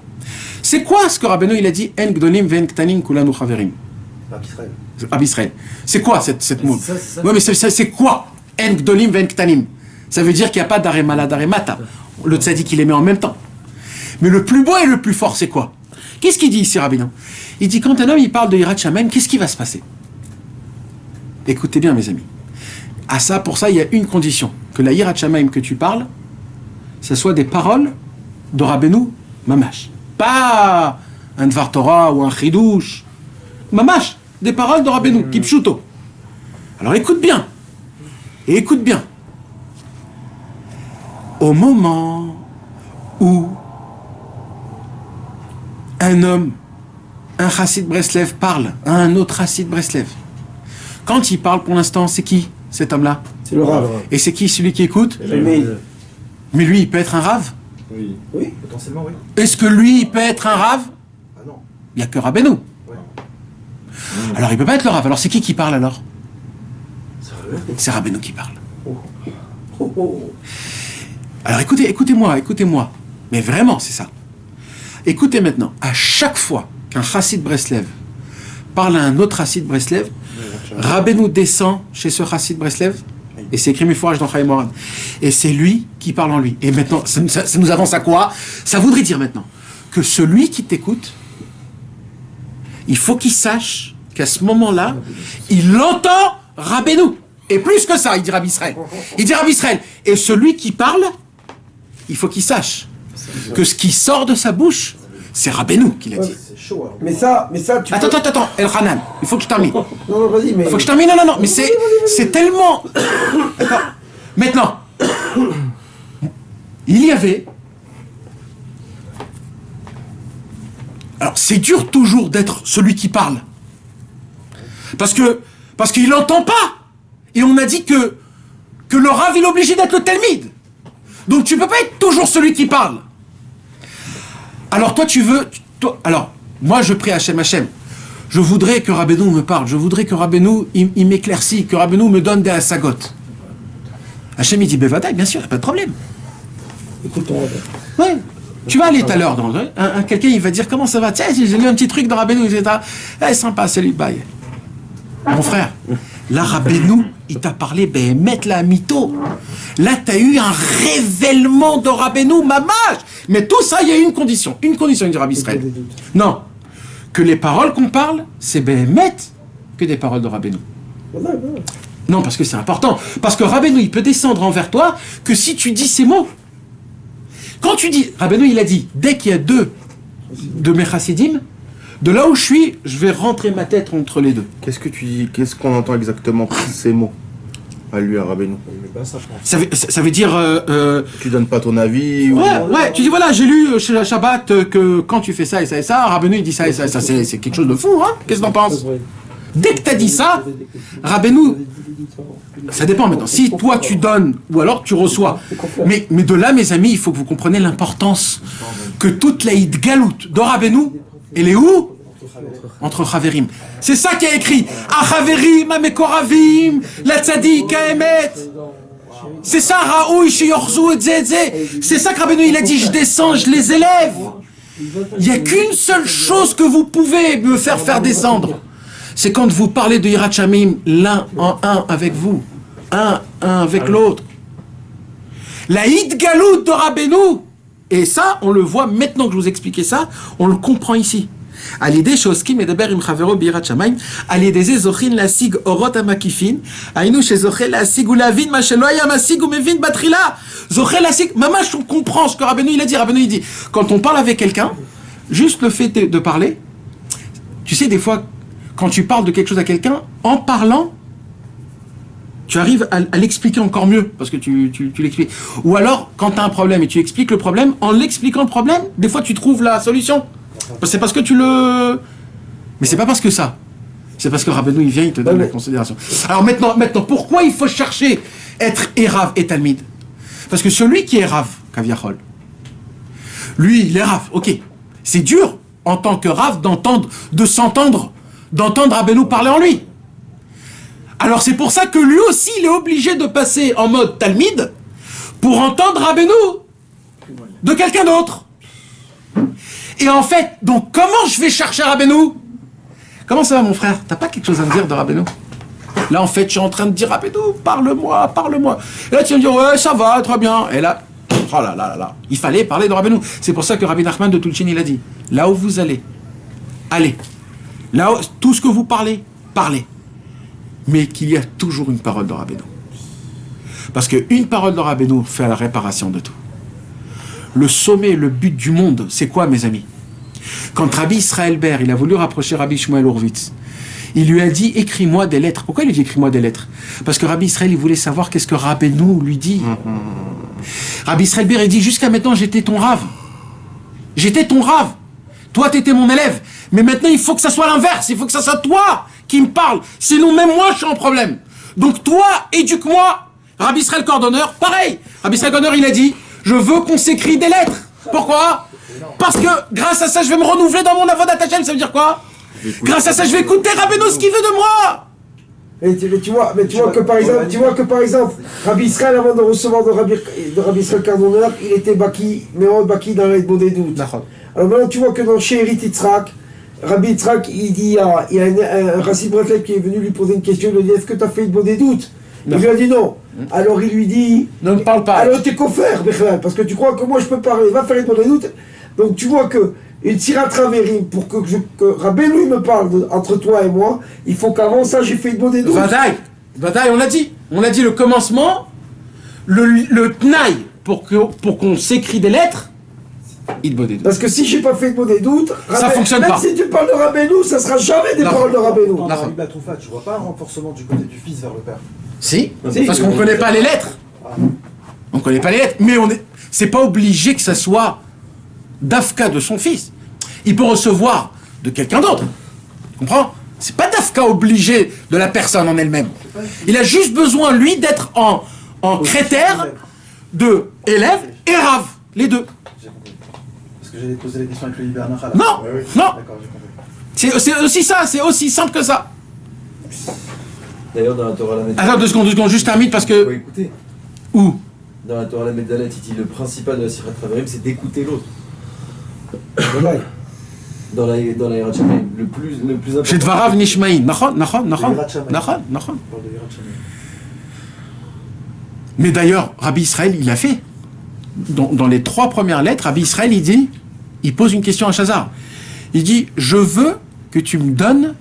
C'est quoi ce que Rabbeinu il a dit? En gdolim ven ktanim kulanu chaverim. Rabbi Israël. C'est quoi cette mot? Ouais, mais c'est quoi? En gdolim ven ktanim. Ça veut dire qu'il n'y a pas d'aremala d'aremata. Le tzaddik, il les met en même temps. Mais le plus beau et le plus fort, c'est quoi? Qu'est-ce qu'il dit ici, Rabbeinu? Il dit, quand un homme il parle de Yirat Shamayim, qu'est-ce qui va se passer? Écoutez bien, mes amis. Pour ça, il y a une condition. Que la Yirat Shamayim que tu parles, ce soit des paroles de Rabbeinu Mamash. Pas un Dvar Torah ou un Chidouche. Mamash. Des paroles de Rabbeinu, Kipshuto. Alors écoute bien. Et écoute bien. Au moment où un homme, un chassid Breslev parle à un autre chassid Breslev. Quand il parle pour l'instant, c'est qui cet homme-là? C'est le Rav. Et c'est qui celui qui écoute? Mais lui, il peut être un Rav? Oui. Oui. Potentiellement, oui. Est-ce que lui, il peut être un Rav? Ah non. Il n'y a que Rabbeinu. Ouais. Alors il peut pas être le Rav. Alors c'est qui parle alors? C'est Rabbeinu qui parle. Alors écoutez-moi. Mais vraiment, c'est ça. Écoutez maintenant, à chaque fois qu'un chassid Breslev parle à un autre chassid Breslev, Rabbeinu descend chez ce chassid Breslev, et c'est écrit Mifourage dans Chaim Moran. Et c'est lui qui parle en lui. Et maintenant, ça nous avance à quoi? Ça voudrait dire maintenant que celui qui t'écoute, il faut qu'il sache qu'à ce moment-là, il entend Rabbeinu. Et plus que ça, il dit Rabbi Israël. Il dit Rabbi Israël. Et celui qui parle, il faut qu'il sache que ce qui sort de sa bouche, c'est Rabbeinu qui l'a dit. C'est chaud, alors. Mais ça, tu Attends, El Hanan, il faut que je termine. Non, vas-y, mais... Il faut que je termine, non, mais c'est tellement... Attends. Maintenant, il y avait... Alors, c'est dur toujours d'être celui qui parle. Parce qu'il n'entend pas. Et on a dit que le Rav, il est obligé d'être le Talmid. Donc tu peux pas être toujours celui qui parle. Alors toi tu veux... alors, moi je prie Hachem. Je voudrais que Rabbeinu me parle. Je voudrais que Rabbeinu, il m'éclaircit. Que Rabbeinu me donne des hasagot. Hachem il dit, Bevadaï, bien sûr, il n'y a pas de problème. Écoute, ouais. Tu vas aller tout à l'heure dans quelqu'un il va dire, comment ça va? Tiens, j'ai lu un petit truc dans Rabbeinu. C'est sympa, salut, bye. Mon frère, là, Rabbeinu, il t'a parlé, mettre la mytho. Là, t'as eu un révèlement de Rabbeinu, mamash. Mais tout ça, il y a une condition. Une condition, il dit Rabbi Israël. Non. Que les paroles qu'on parle, c'est mettre que des paroles de Rabbeinu. Non, parce que c'est important. Parce que Rabbeinu, il peut descendre envers toi que si tu dis ces mots. Quand tu dis, Rabbeinu, il a dit, dès qu'il y a deux de mes chassidim, de là où je suis, je vais rentrer ma tête entre les deux. Qu'est-ce que tu dis? Qu'est-ce qu'on entend exactement par ces mots à lui, à Rabbeinu? Ça veut dire... Tu donnes pas ton avis? Ouais, tu dis voilà, j'ai lu chez la Shabbat que quand tu fais ça et ça et ça, Rabbeinu il dit ça et ça et ça, c'est quelque chose de fou, hein? Qu'est-ce que t'en penses? Dès que t'as dit ça, Rabbeinu, ça dépend maintenant. Si toi tu donnes ou alors tu reçois. Mais de là, mes amis, il faut que vous compreniez l'importance que toute la Hidgalout de Rabbeinu, elle est où? Entre Chaverim. C'est ça qui est écrit. A Chaverim, a Mekoravim, la Tzadik, a Emet. C'est ça, Raoui, Shiyorzu, et Zedze. C'est ça que Rabbeinu, il a dit, je descends, je les élève. Il n'y a qu'une seule chose que vous pouvez me faire descendre. C'est quand vous parlez de Yirat Shamayim, l'un en un avec vous. Un avec l'autre. La Hidgalout de Rabbeinu. Et ça, on le voit maintenant que je vous expliquais ça, on le comprend ici. על ידי שעוסקים לדבר עם חברו ביראת שמיים, על ידי זה זוכים להשיג אורות המקיפין, היינו שזוכה להשיג ולהבין מה שלא היה משיג ומבין בתחילה. זוכה להשיג, ממש on comprend ce que Rabbeinu il a dit. Rabbeinu il dit, quand on parle avec quelqu'un, juste le fait de parler, tu sais des fois, quand tu parles de quelque chose à quelqu'un, en parlant, tu arrives à l'expliquer encore mieux, parce que tu l'expliques. Ou alors, quand tu as un problème et tu expliques le problème, en l'expliquant le problème, des fois tu trouves la solution. C'est parce que tu le... Mais c'est pas parce que ça. C'est parce que Rabbeinu, il vient, il te donne la considération. Alors maintenant, pourquoi il faut chercher être Erav et Talmid? Parce que celui qui est Rav, Kaviachol. Lui, il est Rav, ok. C'est dur, en tant que Rav, d'entendre Rabbeinu parler en lui. Alors c'est pour ça que lui aussi, il est obligé de passer en mode Talmid pour entendre Rabbeinu de quelqu'un d'autre. Et en fait, donc comment je vais chercher Rabbeinu? Comment ça va mon frère? T'as pas quelque chose à me dire de Rabbeinu? Là en fait, je suis en train de dire Rabbeinu, parle-moi. Et là tu vas me dire, ouais, ça va, très bien. Et là, oh là là là là, il fallait parler de Rabbeinu. C'est pour ça que Rabbi Nachman de Tulchin, il a dit, là où vous allez, allez. Là où, tout ce que vous parlez, parlez. Mais qu'il y a toujours une parole de Rabbeinu. Parce qu'une parole de Rabbeinu fait la réparation de tout. Le sommet, le but du monde, c'est quoi, mes amis? Quand Rabbi Israël Ber, il a voulu rapprocher Rabbi Shmuel Horvitz, il lui a dit, écris-moi des lettres. Pourquoi il lui dit, écris-moi des lettres? Parce que Rabbi Israël, il voulait savoir qu'est-ce que Rabbeinu lui dit. Rabbi Israël Ber, il dit, jusqu'à maintenant, j'étais ton Rav. J'étais ton Rav. Toi, t'étais mon élève. Mais maintenant, il faut que ça soit l'inverse. Il faut que ça soit toi qui me parle. Sinon, même moi, je suis en problème. Donc, toi, éduque-moi. Rabbi Israël Cordonneur, pareil. Rabbi Israël Cordonneur, il a dit, je veux qu'on s'écrit des lettres. Pourquoi? Parce que, grâce à ça, je vais me renouveler dans mon avodat Hashem. Ça veut dire quoi? Grâce à ça, je vais écouter Rabbeinu ce qu'il veut de moi. Mais tu vois que par exemple, Rabbi Israël, avant de recevoir de Rabbi Israël Cardonneur, il était Baki, mais on Baki dans l'aide des doutes. Alors maintenant, tu vois que dans She'erit Yitzhak, Rabbi Yitzhak, il dit, il y a un Rassi Bratlev qui est venu lui poser une question, il lui dit, est-ce que tu as fait des doutes? Il lui a dit non. Alors il lui dit, ne me parle pas. Alors t'es qu'au faire, parce que tu crois que moi je peux parler, va faire des doutes. Donc tu vois que une tira travérim, pour que Rabbeinu me parle entre toi et moi, il faut qu'avant ça j'ai fait une bonne doutes. Vadaï, on l'a dit. On a dit le commencement, le tnaï, pour qu'on s'écrit des lettres, il doit des doutes. Parce que si j'ai pas fait de des doutes, ça fonctionne même pas. Si tu parles de Rabbeinu, ça sera jamais des paroles de Rabbeinu. Dans la Bible Troufat, tu vois pas un renforcement du côté du fils vers le père? Si, parce qu'on connaît pas les lettres. On connaît pas les lettres, mais c'est pas obligé que ça soit d'Afka de son fils. Il peut recevoir de quelqu'un d'autre. Tu comprends? C'est pas d'Afka obligé de la personne en elle-même. Il a juste besoin, lui, d'être en critère de élève et Rav. Les deux. J'ai compris. Parce que j'allais te poser la question avec le Hibernach à la Non, fin. Ouais, non. D'accord, j'ai compris. C'est aussi ça, c'est aussi simple que ça. D'ailleurs, dans la Torah la Médalet. Attends 2 secondes, juste un mythe parce que. Faut écouter. Où? Dans la Torah la Médalet, il dit le principal de la Sirat Traverim, c'est d'écouter l'autre. Dans la Yirat Shamayim, le plus important. Chez Dvarav Nishmaïn. Nachon. Mais d'ailleurs, Rabbi Israël, il a fait. Dans les 3 premières lettres, Rabbi Israël, il pose une question à Chazar. Il dit, je veux que tu me donnes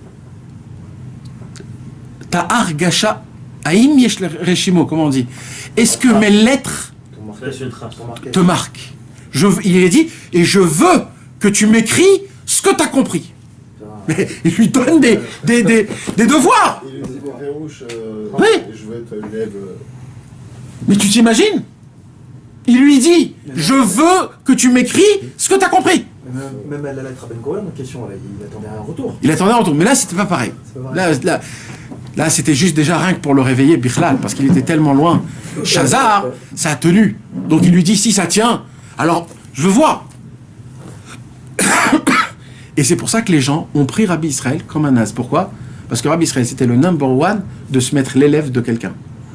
ta argasha, aïm yesh reshimo, comment on dit? Est-ce que mes lettres te marquent? Il a dit, et je veux que tu m'écris ce que tu as compris. Mais il lui donne des devoirs. Il lui dit, Réouche, oui. Je veux être élève. Mais tu t'imagines? Il lui dit, je veux que tu m'écris ce que tu as compris. Même à la lettre à Ben Cohen, une question, là, il attendait un retour. Il attendait un retour, mais là, c'était pas pareil. Là, c'était juste déjà rien que pour le réveiller, Bichlal, parce qu'il était tellement loin. Chazar, ça a tenu. Donc il lui dit, si ça tient, alors je veux voir. Et c'est pour ça que les gens ont pris Rabbi Israël comme un as. Pourquoi? Parce que Rabbi Israël, c'était le number one de se mettre l'élève de quelqu'un.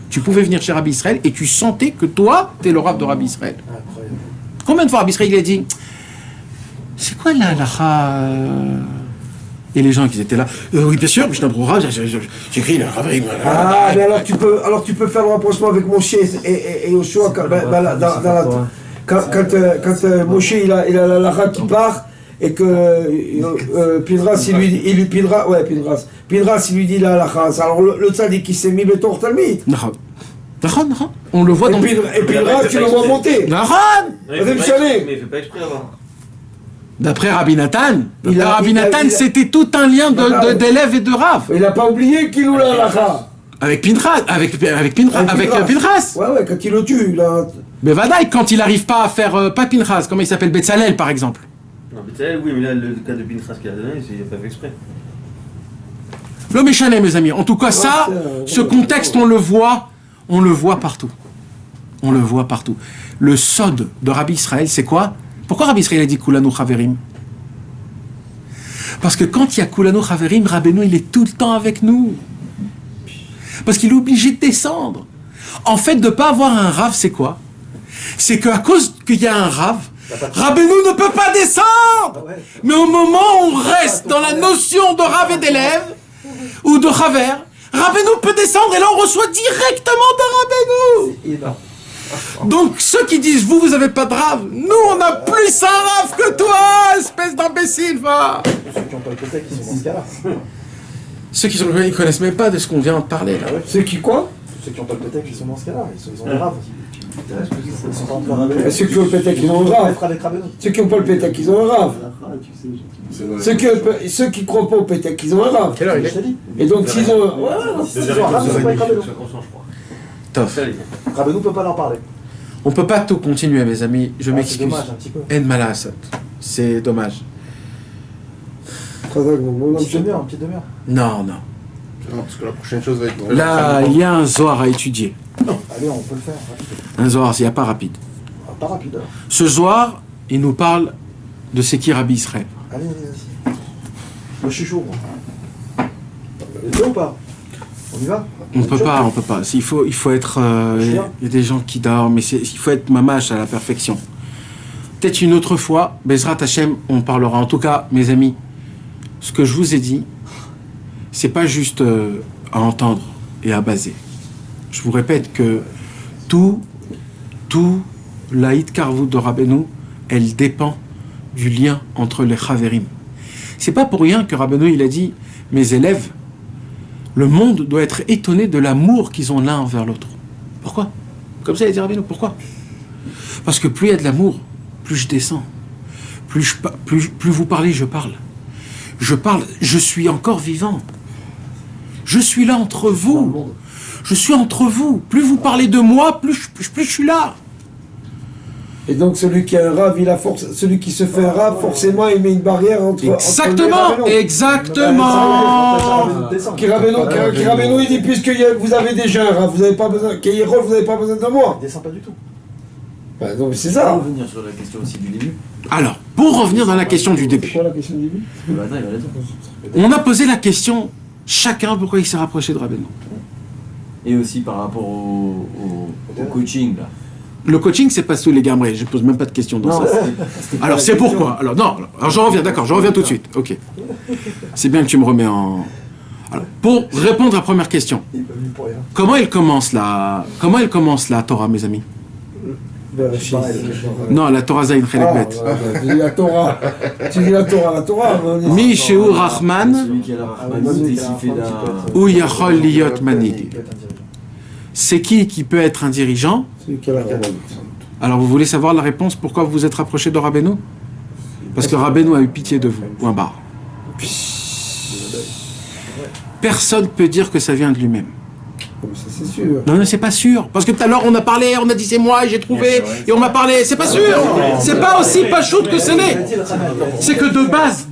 Tu pouvais venir chez Rabbi Israël et tu sentais que toi, t'es le Rav de Rabbi Israël. Incroyable. Combien de fois Rabbi Israël il a dit, c'est quoi la halakha Et les gens qui étaient là, oui bien sûr, mais je t'en prie, j'écris le Rav. Ah, mais alors tu peux faire le rapprochement avec Moshe et Yoshua quand Moshe il a la halakha qui part. Et que Pinras il lui dit la halakha. Alors le tzaddik qui s'est mis betor talmid. On le voit dans. Et Pinras tu le vois monter. Mais il fait pas exprès avant. D'après Rabbi Nathan, c'était tout un lien d'élève et de Rav. Il n'a pas oublié qu'il ou la halakha. Avec Pinras. Ouais, quand il le tue. Mais Vadaï, quand il n'arrive pas à faire, pas Pinras, comment il s'appelle, Betzalel par exemple. Non, Betzalel, oui, mais là, le cas de Pinchas qu'il a donné, il n'a pas fait exprès. Le méchané, mes amis. En tout cas, ce contexte, on le voit partout. On le voit partout. Le sod de Rabbi Israël, c'est quoi? Pourquoi Rabbi Israël a dit Kulanu Chaverim? Parce que quand il y a Kulanu Chaverim, Rabbeinu, il est tout le temps avec nous. Parce qu'il est obligé de descendre. En fait, de ne pas avoir un rave, c'est quoi? C'est qu'à cause qu'il y a un rave, Rabbeinu ne peut pas descendre. Mais au moment où on reste dans la notion de rave et d'élève, ou de Chaver, Rabbeinu peut descendre et là on reçoit directement de Rabbeinu. C'est énorme. Donc ceux qui disent vous avez pas de rave, nous on a plus un rave que toi, espèce d'imbécile, va. Ceux qui n'ont pas le peut-être, qui sont dans ce cas-là. Ceux qui sont ils connaissent même pas de ce qu'on vient de parler là. Ceux qui quoi? Ceux qui n'ont pas le peut-être, qui sont dans ce cas-là. Ils ont des raves. Ils sont pas en train de raver. Ceux qui ont le pétec, ils ont le rave. Ceux qui n'ont pas le pétec, ils ont un rave. Ceux qui croient pas au pétec, ils ont un rave. Et donc s'ils ont... Ouais, Tof. Rabbeinu ne peut pas leur parler. On peut pas tout continuer mes amis, je C'est m'excuse. dommage, un petit peu. En malasat. C'est dommage. Une petite demi-heure. Non. Non, parce que la prochaine chose va être... Là, il y a un Zohar à étudier. Allez, on peut le faire. Rapide. Un Zohar, il n'y a pas rapide. Pas rapide alors. Ce Zohar, il nous parle de c'est qui Rabbi Israël. Allez, vas-y. Moi, je suis chaud. Moi. T'es chaud ou pas? On y va? On peut pas. Il faut être... Il y a des gens qui dorment, mais il faut être mamache à la perfection. Peut-être une autre fois, Bezrat Hashem, on parlera. En tout cas, mes amis, ce que je vous ai dit, c'est pas juste à entendre et à baser. Je vous répète que tout la Hitkarvut de Rabbeinu, elle dépend du lien entre les Chaverim. C'est pas pour rien que Rabbeinu, il a dit, mes élèves, le monde doit être étonné de l'amour qu'ils ont l'un envers l'autre. Pourquoi? Comme ça, il a dit Rabbeinu, pourquoi? Parce que plus il y a de l'amour, plus je descends. Plus vous parlez, je parle. Je suis encore vivant. Je suis là entre vous. Je suis entre vous. Plus vous parlez de moi, plus je suis là. Et donc celui qui a un rave, celui qui se fait un rave, forcément il met une barrière entre... Exactement. Qui Rabbeinu, il dit, puisque vous avez déjà un rave, vous n'avez pas besoin... Kéhirol, vous n'avez pas besoin de moi. Il descend pas du tout. Bah, donc c'est ça. On va revenir sur la question aussi du début. Alors, pour revenir dans la question du début, C'est quoi la question du début? Le matin, il a raison. on a posé la question, chacun, pourquoi il s'est rapproché de Rabbeinu. Et aussi par rapport au coaching, là. Le coaching, c'est pas sous les gambrés, je pose même pas de questions dans ça. Alors, c'est pourquoi? Alors, non, alors j'en reviens, d'accord, j'en reviens tout de suite. Ok. C'est bien que tu me remets en... Alors, pour répondre à la première question, Il est pas venu pour rien. comment elle commence la Torah, mes amis? Non, la Torah Zayin Chelek Bet. Tu dis la Torah. La Torah. Mi Sheu Rahman, Celui qui a la Rahmanut et s'il fait d'un... ou Yachol Liyot Manig. C'est qui peut être un dirigeant? Celui qui a la Rahmanut. Alors, vous voulez savoir la réponse, pourquoi vous vous êtes rapproché de Rabbeinu? Parce que Rabbeinu a eu pitié de vous. Point barre. Personne ne peut dire que ça vient de lui-même. Ça c'est sûr. Non, c'est pas sûr. Parce que tout à l'heure, on a parlé, on a dit c'est moi et j'ai trouvé, et on m'a parlé. C'est pas sûr. C'est pas aussi pas chaud que ce n'est. C'est que de base,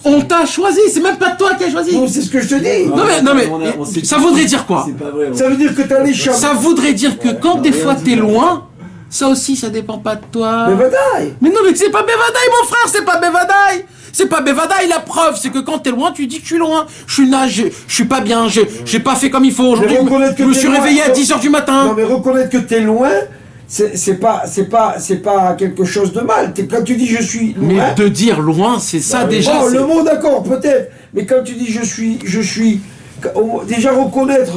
on t'a choisi. C'est même pas toi qui as choisi. Non, c'est ce que je te dis. Non mais, ça voudrait dire quoi? C'est pas vrai. Ça veut dire que t'as les champs. Ça voudrait dire que quand des fois t'es loin, ça aussi, ça dépend pas de toi. Mais bataille. Mais non, mais c'est pas Bevadaï, mon frère, c'est pas Bevadaï. C'est pas Bevadaï, la preuve, c'est que quand t'es loin, tu dis que je suis loin. Je suis là, je suis pas bien, j'ai pas fait comme il faut. Aujourd'hui, je me suis réveillé à 10h du matin. Non, mais reconnaître que t'es loin, c'est pas quelque chose de mal. Quand tu dis je suis loin... Mais de dire loin, c'est ça déjà. Bon, le mot d'accord, peut-être. Mais quand tu dis je suis... Déjà reconnaître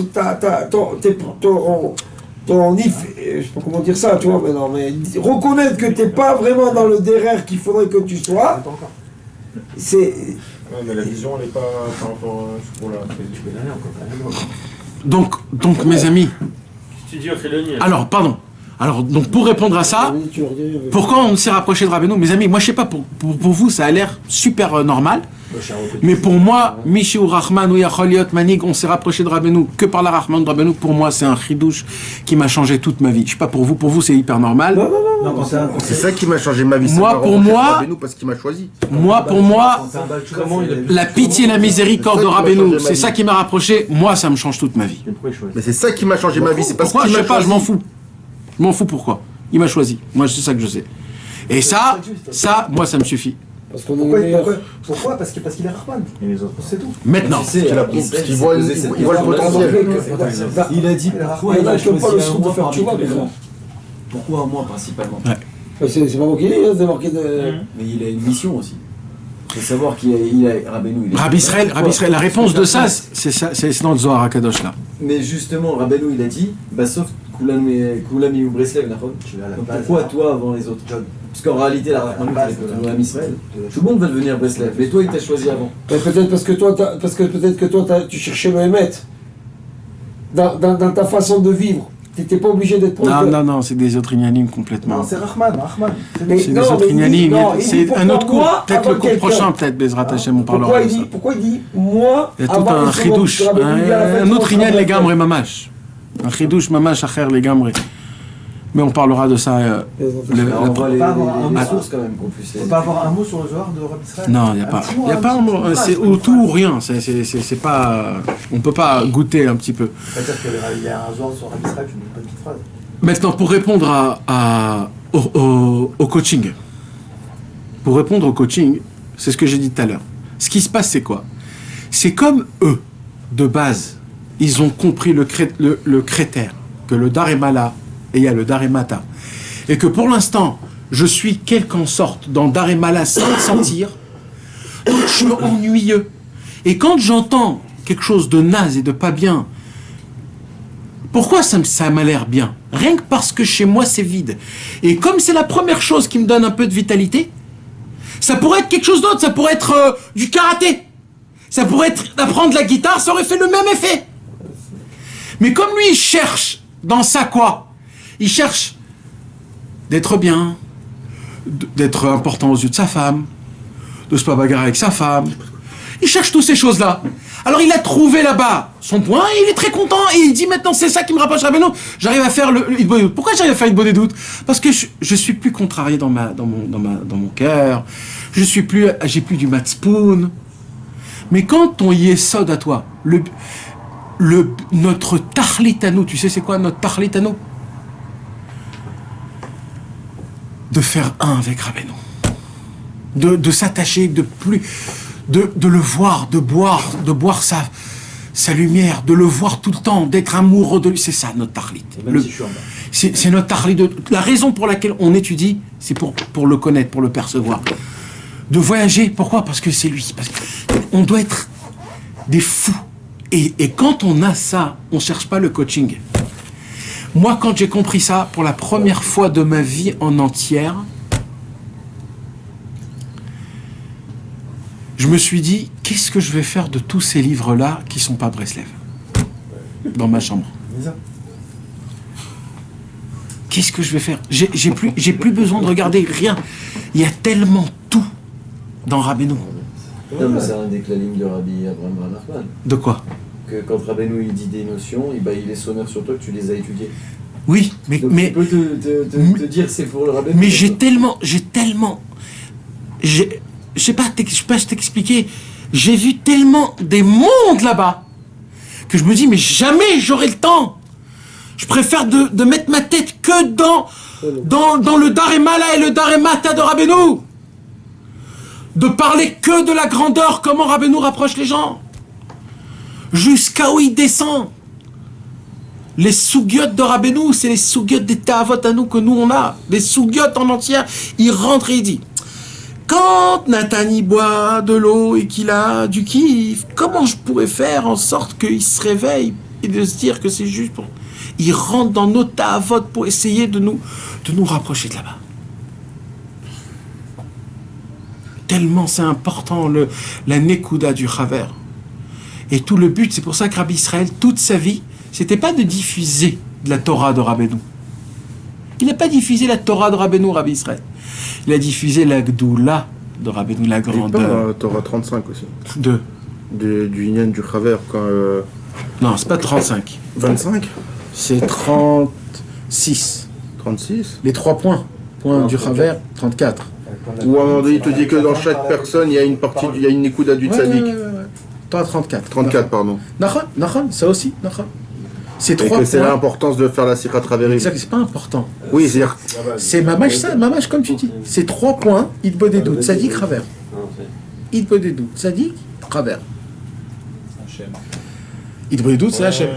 ton if, je sais pas comment dire ça, tu vois, mais non, mais reconnaître que t'es pas vraiment dans le derrière qu'il faudrait que tu sois, c'est... Ouais, mais la vision, elle est pas par rapport à ce point-là. Donc, mes amis. Studio Khélonier. Alors, pardon. Alors, donc, pour répondre à ça, pourquoi on s'est rapproché de Rabbeinu? Mes amis, moi, je sais pas, pour vous, ça a l'air super normal. Mais pour moi, Mishi ou Rahman ou Yacholiot Manig, on s'est rapproché de Rabbeinu que par la Rahman de Rabbeinu. Pour moi, c'est un chidouche qui m'a changé toute ma vie. Je sais pas pour vous, c'est hyper normal. Non, C'est ça qui m'a changé ma vie. Moi, pour moi, parce qu'il m'a choisi. Moi, pour moi, la pitié et la miséricorde de Rabbeinu, c'est ça qui m'a rapproché. Moi, ça me change toute ma vie. Mais c'est ça qui m'a changé ma vie. C'est parce Pourquoi? qu'il Je m'a sais pas, choisi. je m'en fous. Je m'en fous pourquoi. Il m'a choisi. Moi, c'est ça que je sais. Et ça, moi, ça me suffit. Parce qu'on est Pourquoi parce qu'il est Rahman. Et les autres, c'est tout. Maintenant. Tu sais, il voit le potentiel. Il a dit pourquoi il a choisi un mois parmi tous les autres. Pourquoi un mois principalement? C'est pas moi qui dis, c'est marqué de... Mais il a une mission aussi. Il faut savoir qu'il a Rabbeinu. Rabbi Israël, la réponse de ça, c'est dans le Zohar HaKadosh là. Mais justement, Rabbeinu il a dit, bah sauf Koulam ou Breslev, donc pourquoi toi avant les autres? Parce qu'en réalité, la Rahman, c'est Koulam Israël. Tout le monde va devenir Breslev, mais toi il t'a choisi avant. Peut-être parce que toi, tu cherchais le Hémet. Dans ta façon de vivre. T'étais pas obligé d'être proche. Non, c'est des autres ignanim complètement. Non, c'est Rahman. C'est des autres ignanim. C'est un autre coup. Peut-être le coup prochain, peut-être Bezrat Hashem, on parlera de ça. Pourquoi il dit moi? Il y a tout un chidouche. Un autre ignan les gamres mamash. Un chidouche mamash acher les gamres. Mais on parlera de ça. On va les sources quand même qu'on puisse. On peut pas avoir un mot sur le Zohar de Rabbi Israël? Non, il n'y a pas un mot. C'est ou tout ou rien. C'est pas. On peut pas goûter un petit peu. C'est-à-dire qu'il y a un Zohar sur Rabbi Israël, tu ne dis pas une petite phrase. Maintenant, pour répondre au coaching. Pour répondre au coaching, c'est ce que j'ai dit tout à l'heure. Ce qui se passe, c'est quoi? C'est comme eux, de base, ils ont compris le critère que le Daremala et il y a le Daremata. Et que pour l'instant, je suis quelque sorte dans Daremala sans le sentir, donc je suis ennuyeux. Et quand j'entends quelque chose de naze et de pas bien, pourquoi ça m'a l'air bien? Rien que parce que chez moi c'est vide. Et comme c'est la première chose qui me donne un peu de vitalité, ça pourrait être quelque chose d'autre, ça pourrait être du karaté. Ça pourrait être d'apprendre la guitare, ça aurait fait le même effet. Mais comme lui, il cherche dans ça quoi? Il cherche d'être bien, d'être important aux yeux de sa femme, de se pas bagarrer avec sa femme. Il cherche toutes ces choses-là. Alors il a trouvé là-bas son point et il est très content et il dit maintenant c'est ça qui me rapproche à Rabbeinu. J'arrive à faire le Hitbodedut. Pourquoi j'arrive à faire le Hitbodedut? Parce que je suis plus contrarié dans mon cœur. J'ai plus du matzpoun. Mais quand ton yesod à toi, notre tachlit à nous, tu sais c'est quoi notre tachlit à nous? De faire un avec Rabbeinu, de s'attacher, de le voir, de boire sa lumière, de le voir tout le temps, d'être amoureux de lui, c'est ça notre tachlit. C'est notre tachlit. La raison pour laquelle on étudie, c'est pour le connaître, pour le percevoir. De voyager, pourquoi? Parce que c'est lui. Parce qu'on doit être des fous. Et quand on a ça, on ne cherche pas le coaching. Moi, quand j'ai compris ça, pour la première fois de ma vie en entière, je me suis dit, qu'est-ce que je vais faire de tous ces livres-là qui ne sont pas Breslev dans ma chambre? Qu'est-ce que je vais faire? J'ai plus besoin de regarder rien. Il y a tellement tout dans Rabbeinu. Non, mais c'est un des clalimes de Rabbi Abraham Ben Nachman. De quoi? Que quand Rabbeinu il dit des notions, il est sommaire sur toi que tu les as étudiées. Oui, mais tu peux te dire c'est pour le Rabbeinu. Mais j'ai tellement, je sais pas t'expliquer. J'ai vu tellement des mondes là-bas que je me dis mais jamais j'aurai le temps. Je préfère de mettre ma tête que dans le Daremala et le Daremata de Rabbeinu. De parler que de la grandeur, comment Rabbeinu rapproche les gens. Jusqu'à où il descend. Les sougiotes de Rabbeinu, c'est les sougiotes des ta'avot à nous que nous on a. Les sougiotes en entière. Il rentre et il dit, quand Nathan boit de l'eau et qu'il a du kiff, comment je pourrais faire en sorte qu'il se réveille et de se dire que c'est juste pour... Il rentre dans nos ta'avot pour essayer de nous rapprocher de là-bas. Tellement c'est important la Nekuda du Chaver. Et tout le but, c'est pour ça que Rabbi Israël, toute sa vie, c'était pas de diffuser de la Torah de Rabbeinu. Il n'a pas diffusé la Torah de Rabbeinu, Rabbi Israël. Il a diffusé la Gdoula de Rabbeinu, la grandeur. La Torah 35 aussi. Du Inyan du Chaver quand... Non, c'est pas 35. 25 C'est 36. 36 Les 3 points. Point du Chaver, 34. Ou à un moment donné, il te dit que dans chaque personne, il y a une partie, il y a une Nekuda du Tzadik. Toi, 34. 34, pardon. Nachon, ça aussi, Nachon. C'est Et 3 que c'est points. l'importance de faire la sikha traverim. C'est pas important. Oui, c'est-à-dire. C'est mamach ça, mamach comme tu dis. C'est 3 points, Idbodedou, Tzadik, Raver. Idbodedou, Tzadik, Raver. Idbodedou, c'est Hachem.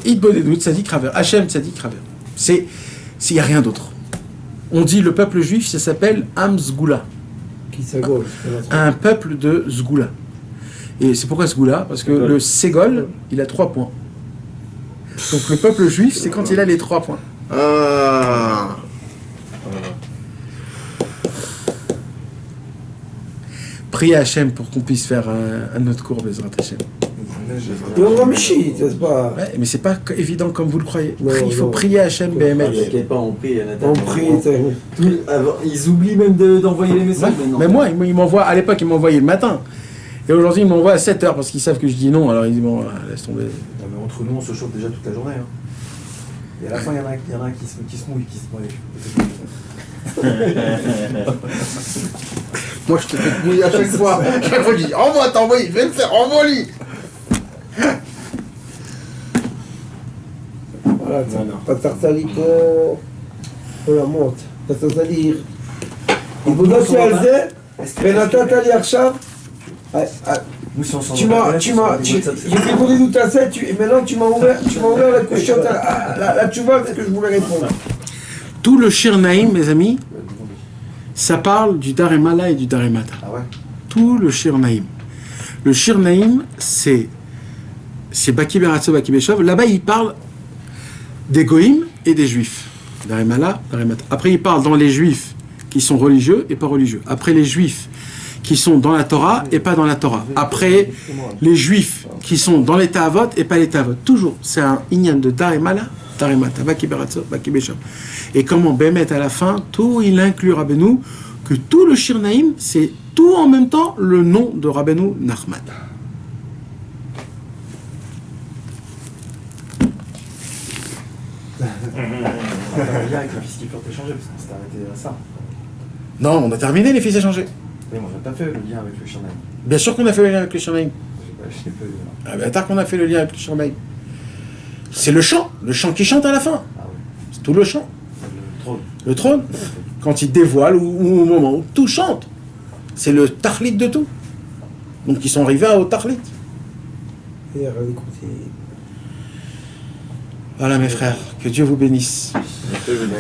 Idbodedou, Tzadik, Raver. Hachem, Tzadik, Raver. Il n'y a rien d'autre. On dit le peuple juif, ça s'appelle Am Zgoula. Un peuple de Zgoula. Et c'est pourquoi Zgoula? Parce que le Ségol, il a 3 points. Donc le peuple juif, c'est quand il a les 3 points. Ah. Priez à Hachem pour qu'on puisse faire un autre cours, Bezrat Hachem. Et on va Michi, c'est pas. Ouais, mais c'est pas évident comme vous le croyez. Non, Il faut non. prier à Hachem, BML. T'inquiète pas, on prie. On prie. Ils oublient même d'envoyer les messages maintenant. Mais moi, ils m'envoient, à l'époque, ils m'envoyaient le matin. Et aujourd'hui, ils m'envoient à 7h parce qu'ils savent que je dis non. Alors ils disent, bon, laisse tomber. Non, mais entre nous, on se chauffe déjà toute la journée. Hein. Et à la fin, il y en a un qui se mouille, qui se mouille. Moi, je te fais mouiller à chaque fois. Chaque fois, je dis envoie, t'envoie, je vais le faire, envoie-lui. Voilà, pas tartalico. On la monte. pas c'est-à-dire. Il vous donne à זה, ונתת לי עכשיו, j'ai répondu tout à ça, et maintenant tu m'as ouvert la question, la tchouva, c'est ce que je voulais répondre. Tout le Shir Naïm, mes amis, ça parle du Daremala et du Daremata. Ah ouais. Tout le Shir Naïm. Le Shir Naïm, c'est Baki Beratso, Baki Beshov. Là-bas, il parle des Goïm et des Juifs. Daremala, Daremata. Après, il parle dans les Juifs qui sont religieux et pas religieux. Après, les Juifs qui sont dans la Torah et pas dans la Torah. Après, les Juifs qui sont dans les Ta'avot et pas les Ta'avot. Toujours, c'est un inyan de Daremala, Daremata, Baki Beratso, Baki Beshov. Et comment Bémet à la fin, tout il inclut Rabbeinu, que tout le Shir Naïm, c'est tout en même temps le nom de Rabbeinu Nachman. On va faire le lien avec les fils qui peuvent échanger, parce qu'on s'est arrêté à ça. Non, on a terminé les fils échangés. Mais on n'a pas fait le lien avec le Shanaïm. Bien sûr qu'on a fait le lien avec le Shir Naïm. Je sais pas. Ah ben attends qu'on a fait le lien avec le Shir Naïm. C'est le chant qui chante à la fin. Ah ouais. C'est tout le chant. Le trône. Le trône, quand il dévoile ou au moment où tout chante. C'est le tahlit de tout. Donc ils sont arrivés au tahlit. Voilà mes frères, que Dieu vous bénisse. Merci, Julien.